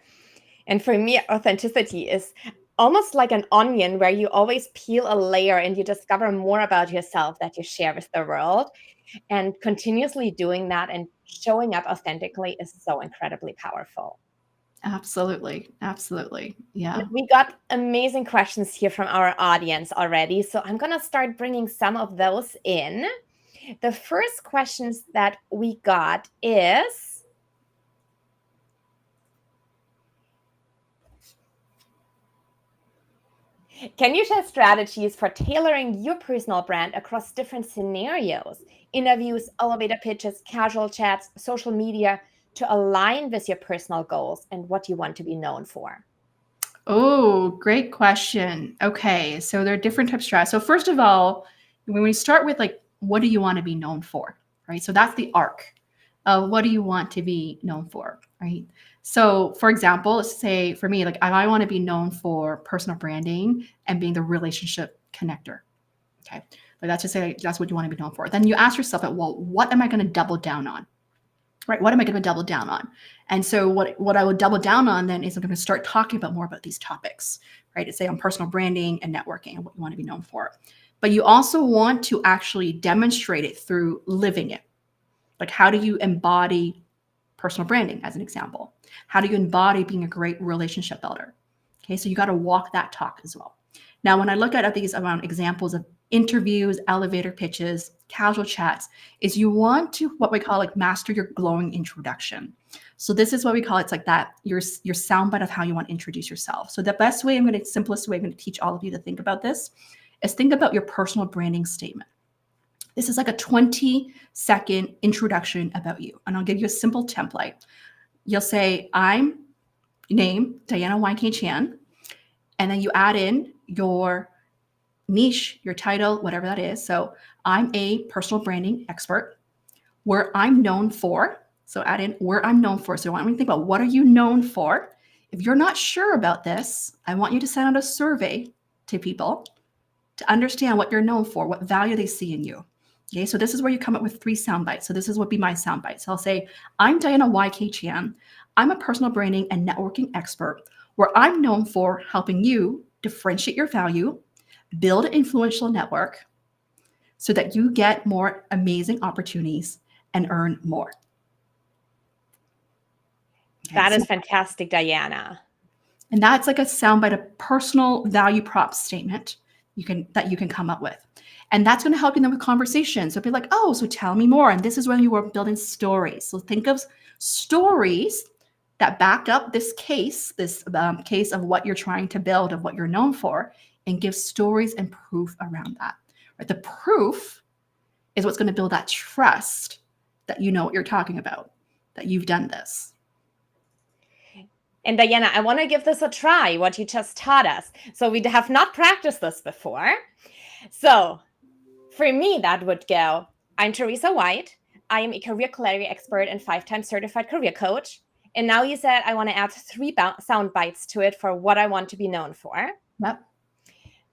And for me, authenticity is almost like an onion where you always peel a layer and you discover more about yourself that you share with the world. And continuously doing that and showing up authentically is so incredibly powerful. Absolutely. Absolutely. Yeah. We got amazing questions here from our audience already. So I'm going to start bringing some of those in. The first questions that we got is, can you share strategies for tailoring your personal brand across different scenarios, interviews, elevator pitches, casual chats, social media, to align with your personal goals and what you want to be known for? Oh, great question. Okay, so there are different types of strategies. So first of all, when we start with like, what do you want to be known for, right? So that's the arc of what do you want to be known for, right? So for example, let's say for me, like I want to be known for personal branding and being the relationship connector. Okay, like that's just say that's what you want to be known for. Then you ask yourself, well, what am I going to double down on? Right? What am I going to double down on? And so what I would double down on then is I'm going to start talking about more about these topics, right? To say on personal branding and networking and what you want to be known for. But you also want to actually demonstrate it through living it. Like, how do you embody personal branding as an example? How do you embody being a great relationship builder? Okay, so you got to walk that talk as well. Now, when I look at these around examples of interviews, elevator pitches, casual chats, is you want to what we call like master your glowing introduction. So this is what we call it's like that your soundbite of how you want to introduce yourself. So the best way simplest way I'm going to teach all of you to think about this is think about your personal branding statement. This is like a 20-second introduction about you. And I'll give you a simple template. You'll say, I'm name, Diana Yuen Kei Chan. And then you add in your niche, your title, whatever that is. So I'm a personal branding expert. Where I'm known for. So add in where I'm known for. So I want you to think about what are you known for? If you're not sure about this, I want you to send out a survey to people to understand what you're known for, what value they see in you. Okay, so this is where you come up with 3 sound bites. So this is what be my sound bite. So I'll say, I'm Diana Yuen Kei Chan. I'm a personal branding and networking expert where I'm known for helping you differentiate your value, build an influential network so that you get more amazing opportunities and earn more. Okay, that is fantastic, Diana. And that's like a soundbite, a personal value prop statement that you can come up with. And that's going to help you then with conversation. So be like, oh, so tell me more. And this is when you are building stories. So think of stories that back up this case of what you're trying to build, of what you're known for, and give stories and proof around that. Right? The proof is what's going to build that trust that you know what you're talking about, that you've done this. And Diana, I want to give this a try, what you just taught us. So we have not practiced this before. So for me, that would go, I'm Teresa White. I am a career clarity expert and 5-time certified career coach. And now you said I want to add 3 sound bites to it for what I want to be known for. Yep.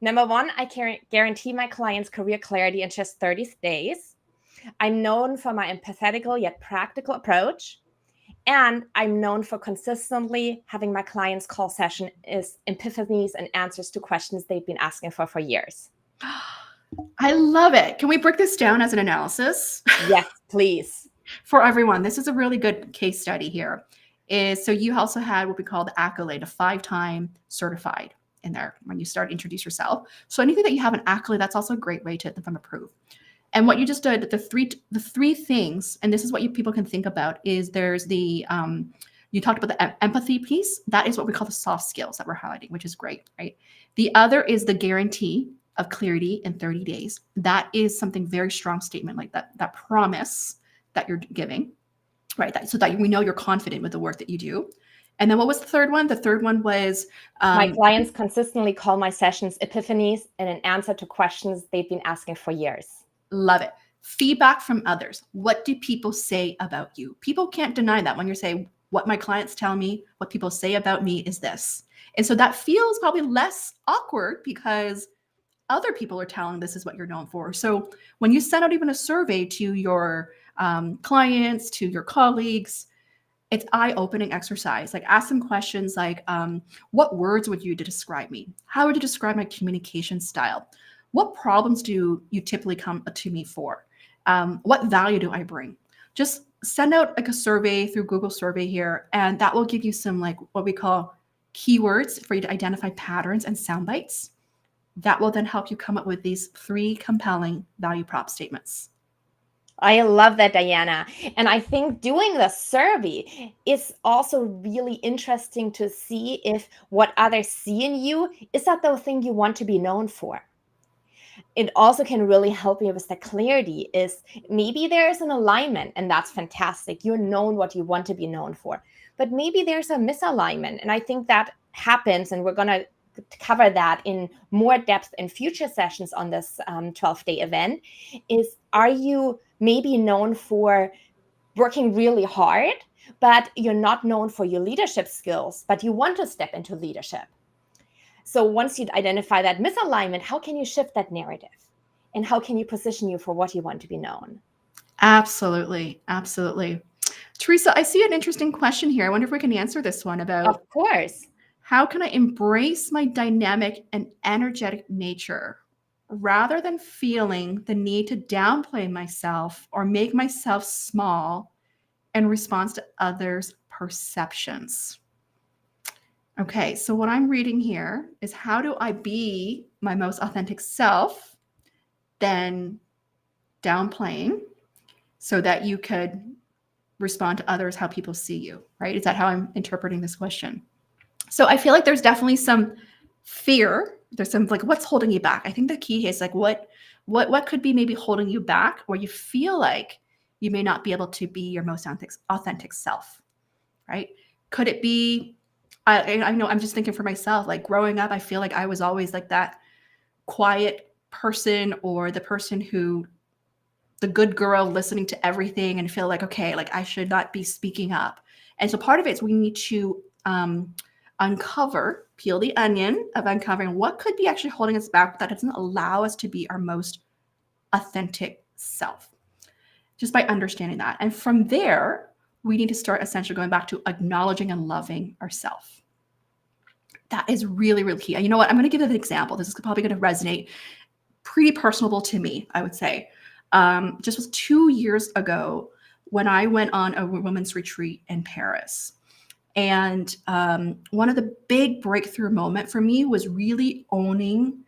Number 1, I guarantee my clients career clarity in just 30 days. I'm known for my empathetical yet practical approach. And I'm known for consistently having my clients' call session is epiphanies and answers to questions they've been asking for years. I love it. Can we break this down as an analysis? Yes, please. For everyone, this is a really good case study here. So you also had what we call the accolade, a 5-time certified in there when you start to introduce yourself. So anything that you have an accolade, that's also a great way to approve. And what you just did, the three things, and this is what people can think about, is there's the, you talked about the empathy piece. That is what we call the soft skills that we're highlighting, which is great, right? The other is the guarantee of clarity in 30 days. That is something very strong statement, like that promise that you're giving, right? So that we know you're confident with the work that you do. And then what was the third one? The third one was my clients consistently call my sessions epiphanies and an answer to questions they've been asking for years. Love it. Feedback from others. What do people say about you? People can't deny that when you're saying, what my clients tell me, what people say about me is this. And so that feels probably less awkward because other people are telling this is what you're known for. So when you send out even a survey to your clients, to your colleagues, it's eye-opening exercise. Like ask some questions like, what words would you use to describe me? How would you describe my communication style? What problems do you typically come to me for? What value do I bring? Just send out like a survey through Google Survey here, and that will give you some like what we call keywords for you to identify patterns and sound bites. That will then help you come up with these 3 compelling value prop statements. I love that, Diana. And I think doing the survey is also really interesting to see if what others see in you, is that the thing you want to be known for? It also can really help you with the clarity is maybe there's an alignment and that's fantastic. You're known what you want to be known for, but maybe there's a misalignment. And I think that happens, and we're going to cover that in more depth in future sessions on this 12-day event. Is, are you maybe known for working really hard, but you're not known for your leadership skills, but you want to step into leadership? So once you identify that misalignment, how can you shift that narrative? And how can you position you for what you want to be known? Absolutely. Absolutely. Teresa, I see an interesting question here. I wonder if we can answer this one about, of course, how can I embrace my dynamic and energetic nature rather than feeling the need to downplay myself or make myself small in response to others' perceptions? Okay, so what I'm reading here is, how do I be my most authentic self, then downplaying so that you could respond to others how people see you, right? Is that how I'm interpreting this question? So I feel like there's definitely some fear. There's some like, what's holding you back? I think the key is like, what could be maybe holding you back, or you feel like you may not be able to be your most authentic self, right? Could it be, I know, I'm just thinking for myself, like growing up, I feel like I was always like that quiet person, or the person who, the good girl listening to everything and feel like, okay, like I should not be speaking up. And so part of it is we need to peel the onion of uncovering what could be actually holding us back that doesn't allow us to be our most authentic self, just by understanding that. And from there, we need to start essentially going back to acknowledging and loving ourselves. That is really, really key. And you know what? I'm going to give an example. This is probably going to resonate pretty personable to me, I would say. Just was 2 years ago when I went on a women's retreat in Paris. And one of the big breakthrough moment for me was really owning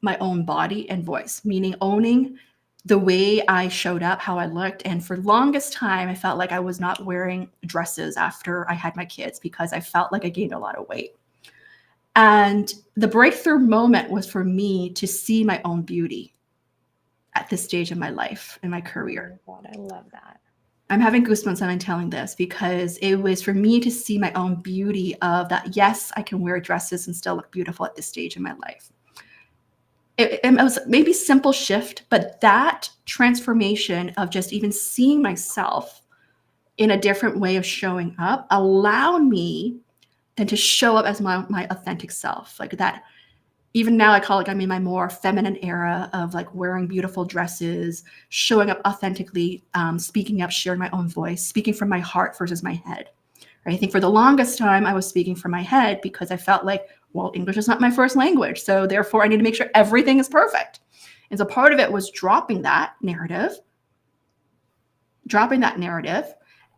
my own body and voice, meaning owning the way I showed up, how I looked. And for longest time, I felt like I was not wearing dresses after I had my kids because I felt like I gained a lot of weight. And the breakthrough moment was for me to see my own beauty at this stage of my life and my career. Oh God, I love that. I'm having goosebumps when I'm telling this, because it was for me to see my own beauty of that. Yes, I can wear dresses and still look beautiful at this stage in my life. It was maybe simple shift, but that transformation of just even seeing myself in a different way of showing up allowed me then to show up as my authentic self. Like that, even now I call it, I'm in my more feminine era of like wearing beautiful dresses, showing up authentically, speaking up, sharing my own voice, speaking from my heart versus my head. Right? I think for the longest time I was speaking from my head because I felt like, well, English is not my first language, so therefore I need to make sure everything is perfect. And so part of it was dropping that narrative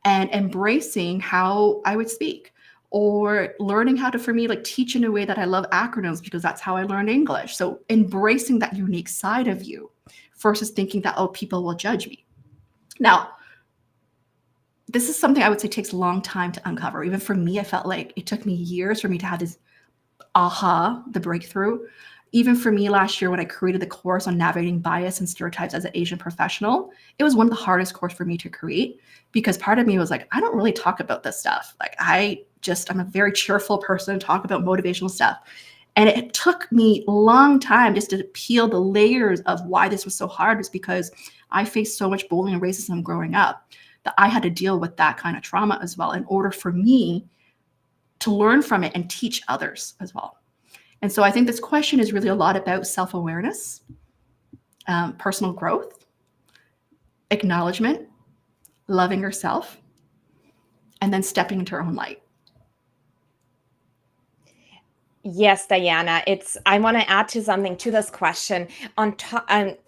and embracing how I would speak, or learning how to, for me, like teach in a way that I love acronyms because that's how I learned English. So embracing that unique side of you versus thinking that, oh, people will judge me. Now, this is something I would say takes a long time to uncover. Even for me, I felt like it took me years for me to have this the breakthrough. Even for me last year, when I created the course on navigating bias and stereotypes as an Asian professional, it was one of the hardest courses for me to create, because part of me was like, I don't really talk about this stuff. Like I'm a very cheerful person, talk about motivational stuff. And it took me a long time just to peel the layers of why this was so hard, was because I faced so much bullying and racism growing up that I had to deal with that kind of trauma as well in order for me to learn from it and teach others as well. And so I think this question is really a lot about self-awareness, personal growth, acknowledgement, loving yourself, and then stepping into our own light. Yes, Diana, I want to add to something to this question. On top,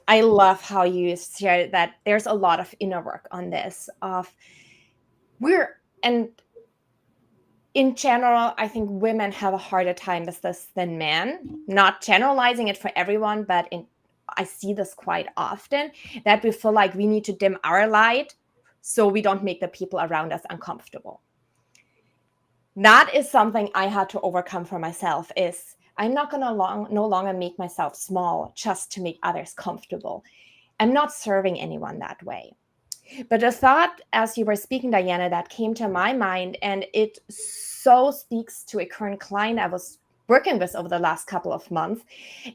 I love how you shared that there's a lot of inner work on this. And in general, I think women have a harder time with this than men. Not generalizing it for everyone, but I see this quite often, that we feel like we need to dim our light so we don't make the people around us uncomfortable. That is something I had to overcome for myself, is I'm not going to no longer make myself small just to make others comfortable. I'm not serving anyone that way. But the thought, as you were speaking, Diana, that came to my mind, and it so speaks to a current client I was working with over the last couple of months,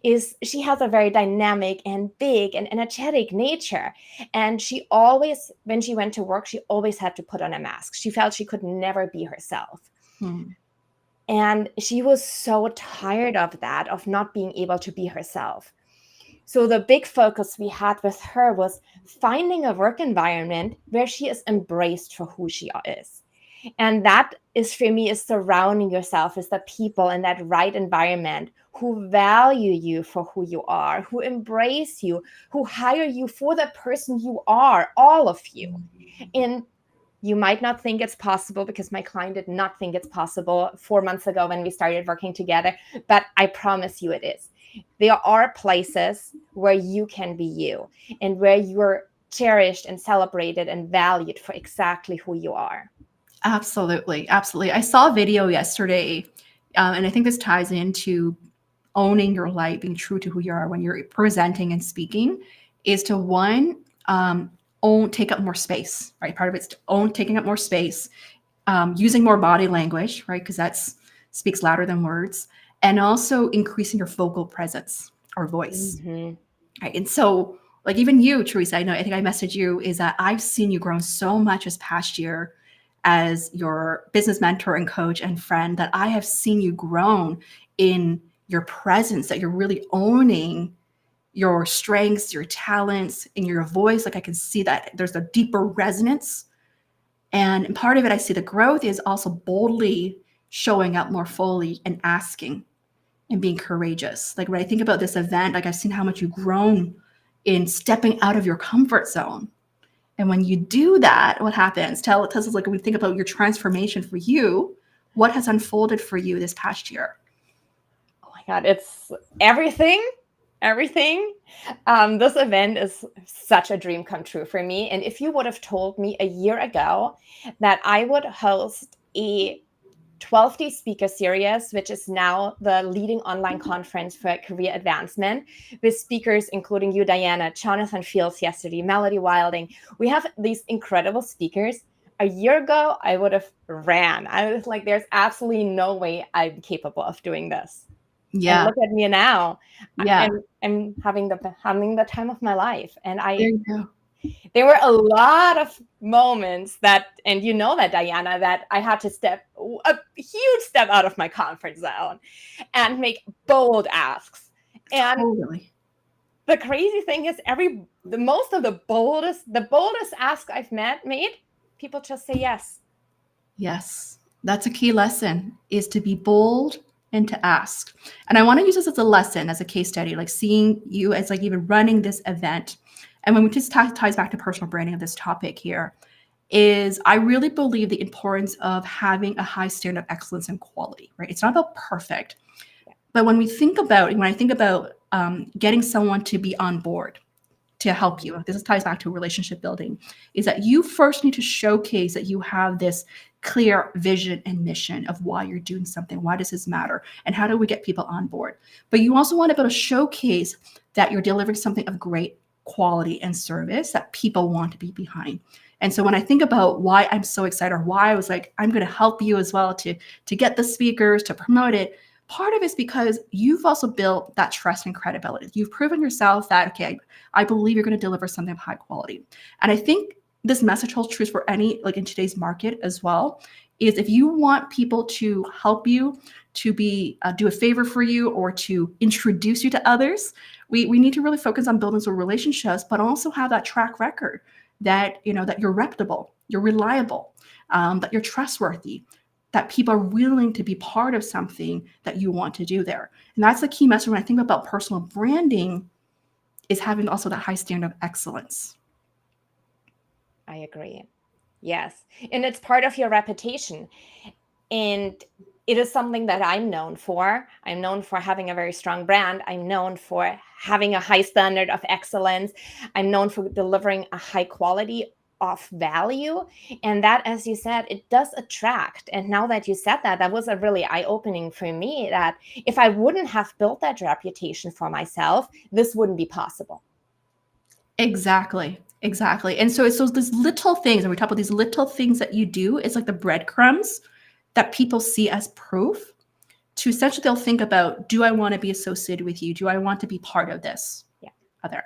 is she has a very dynamic and big and energetic nature. And she always, when she went to work, she always had to put on a mask. She felt she could never be herself. And she was so tired of that, of not being able to be herself. So the big focus we had with her was finding a work environment where she is embraced for who she is. And that is, for me, is surrounding yourself with the people in that right environment who value you for who you are, who embrace you, who hire you for the person you are, all of you. And you might not think it's possible, because my client did not think it's possible 4 months ago when we started working together, but I promise you it is. There are places where you can be you, and where you're cherished and celebrated and valued for exactly who you are. Absolutely. Absolutely. I saw a video yesterday, and I think this ties into owning your light, being true to who you are when you're presenting and speaking, is to take up more space, right? Part of it's taking up more space, using more body language, right? Because that speaks louder than words, and also increasing your vocal presence or voice, right? And so, like, even you, Teresa, I think I messaged you, is that I've seen you grow so much this past year as your business mentor and coach and friend, that I have seen you grown in your presence, that you're really owning your strengths, your talents, and your voice. Like, I can see that there's a deeper resonance. And part of it, I see the growth is also boldly showing up more fully and asking and being courageous. Like, when I think about this event, like, I've seen how much you've grown in stepping out of your comfort zone. And when you do that, what happens? Tell us, like, when we think about your transformation for you, what has unfolded for you this past year? Oh my God, it's everything. This event is such a dream come true for me. And if you would have told me a year ago that I would host a 12-day speaker series, which is now the leading online conference for career advancement, with speakers including you, Diana, Jonathan Fields yesterday, Melody Wilding. We have these incredible speakers. A year ago, I would have ran. I was like, there's absolutely no way I'm capable of doing this. Yeah. And look at me now. Yeah. I'm having the time of my life. And There you go. there were a lot of moments that, and you know that, Diana, that I had to a huge step out of my comfort zone and make bold asks. And totally. The crazy thing is, most of the boldest ask I've made, people just say yes. Yes. That's a key lesson, is to be bold and to ask. And I want to use this as a lesson, as a case study, like seeing you as like even running this event. And when we just ties back to personal branding of this topic here, is I really believe the importance of having a high standard of excellence and quality, right? It's not about perfect, but when I think about getting someone to be on board to help you, this ties back to relationship building, is that you first need to showcase that you have this clear vision and mission of why you're doing something. Why does this matter? And how do we get people on board? But you also want to be able to showcase that you're delivering something of great quality and service that people want to be behind. And so when I think about why I'm so excited, or why I was like, I'm going to help you as well to get the speakers, to promote it, part of it is because you've also built that trust and credibility. You've proven yourself that, okay, I believe you're going to deliver something of high quality. And I think this message holds true for any, like in today's market as well, is if you want people to help you, to be do a favor for you, or to introduce you to others, we need to really focus on building some relationships, but also have that track record that, that you're reputable, you're reliable, that you're trustworthy, that people are willing to be part of something that you want to do there. And that's the key message when I think about personal branding, is having also that high standard of excellence. I agree. Yes. And it's part of your reputation. And it is something that I'm known for. I'm known for having a very strong brand. I'm known for having a high standard of excellence. I'm known for delivering a high quality of value. And that, as you said, it does attract. And now that you said that, that was a really eye-opening for me, that if I wouldn't have built that reputation for myself, this wouldn't be possible. Exactly. And so it's these little things, and we talk about these little things that you do. It's like the breadcrumbs that people see as proof to essentially they'll think about, do I want to be associated with you? Do I want to be part of this other?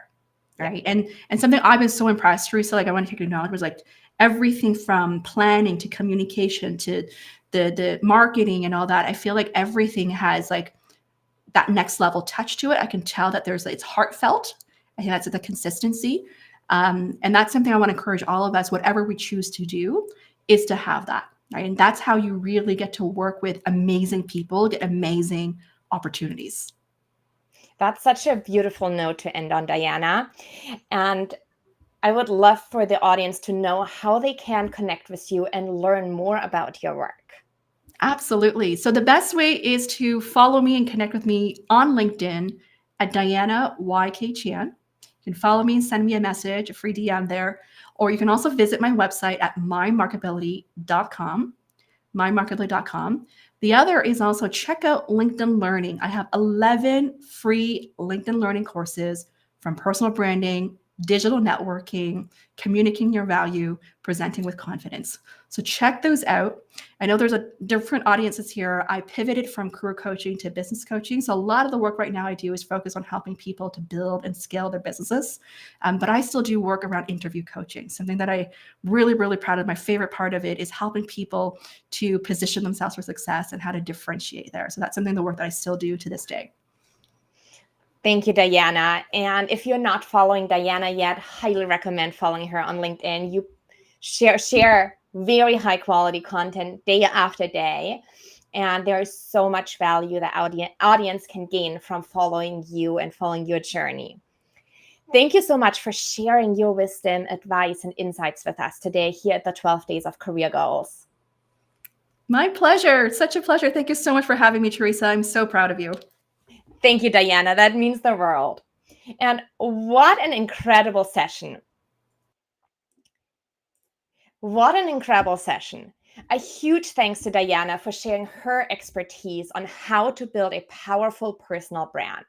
Right. And something I've been so impressed, Teresa, like I want to take acknowledge, was like everything from planning to communication to the marketing and all that. I feel like everything has like that next level touch to it. I can tell that it's heartfelt. I think that's the consistency. And that's something I want to encourage all of us, whatever we choose to do, is to have that. Right. And that's how you really get to work with amazing people, get amazing opportunities. That's such a beautiful note to end on, Diana. And I would love for the audience to know how they can connect with you and learn more about your work. Absolutely. So the best way is to follow me and connect with me on LinkedIn at Diana Yuen Kei Chan. You can follow me and send me a message, a free DM there. Or you can also visit my website at mymarketability.com. The other is also check out LinkedIn Learning. I have 11 free LinkedIn Learning courses from personal branding, digital networking, communicating your value, presenting with confidence. So check those out. I know there's a different audiences here. I pivoted from career coaching to business coaching. So a lot of the work right now I do is focus on helping people to build and scale their businesses. But I still do work around interview coaching, something that I really, really proud of. My favorite part of it is helping people to position themselves for success and how to differentiate there. So that's something, the work that I still do to this day. Thank you, Diana. And if you're not following Diana yet, highly recommend following her on LinkedIn. You share very high quality content day after day. And there is so much value that audience can gain from following you and following your journey. Thank you so much for sharing your wisdom, advice, and insights with us today here at the 12 Days of Career Goals. My pleasure. Such a pleasure. Thank you so much for having me, Teresa. I'm so proud of you. Thank you, Diana. That means the world. And what an incredible session. What an incredible session. A huge thanks to Diana for sharing her expertise on how to build a powerful personal brand.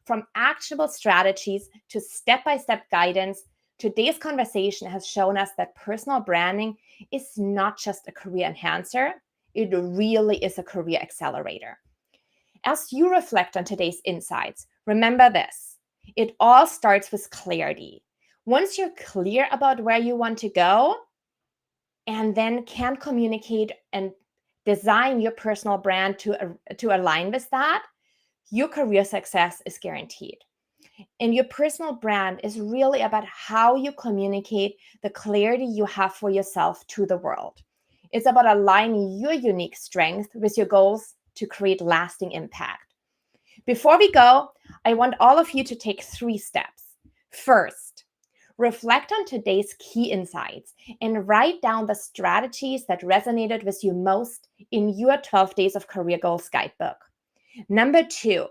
From actionable strategies to step-by-step guidance, today's conversation has shown us that personal branding is not just a career enhancer, it really is a career accelerator. As you reflect on today's insights, remember this: it all starts with clarity. Once you're clear about where you want to go, and then can communicate and design your personal brand to align with that, your career success is guaranteed. And your personal brand is really about how you communicate the clarity you have for yourself to the world. It's about aligning your unique strength with your goals to create lasting impact. Before we go, I want all of you to take 3 steps. First, reflect on today's key insights and write down the strategies that resonated with you most in your 12 Days of Career Goals guidebook. Number 2,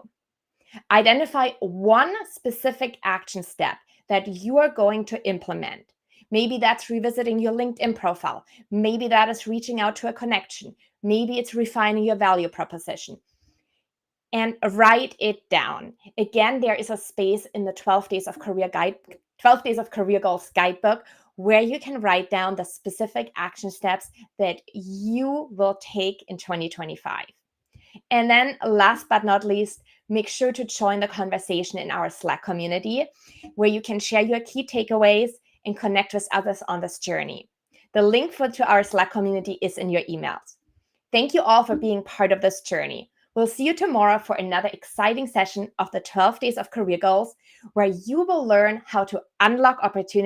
identify one specific action step that you are going to implement. Maybe that's revisiting your LinkedIn profile. Maybe that is reaching out to a connection. Maybe it's refining your value proposition. And write it down. Again, there is a space in the 12 Days of Career Goals guidebook where you can write down the specific action steps that you will take in 2025. And then last but not least, make sure to join the conversation in our Slack community where you can share your key takeaways and connect with others on this journey. The link to our Slack community is in your emails. Thank you all for being part of this journey. We'll see you tomorrow for another exciting session of the 12 Days of Career Goals, where you will learn how to unlock opportunities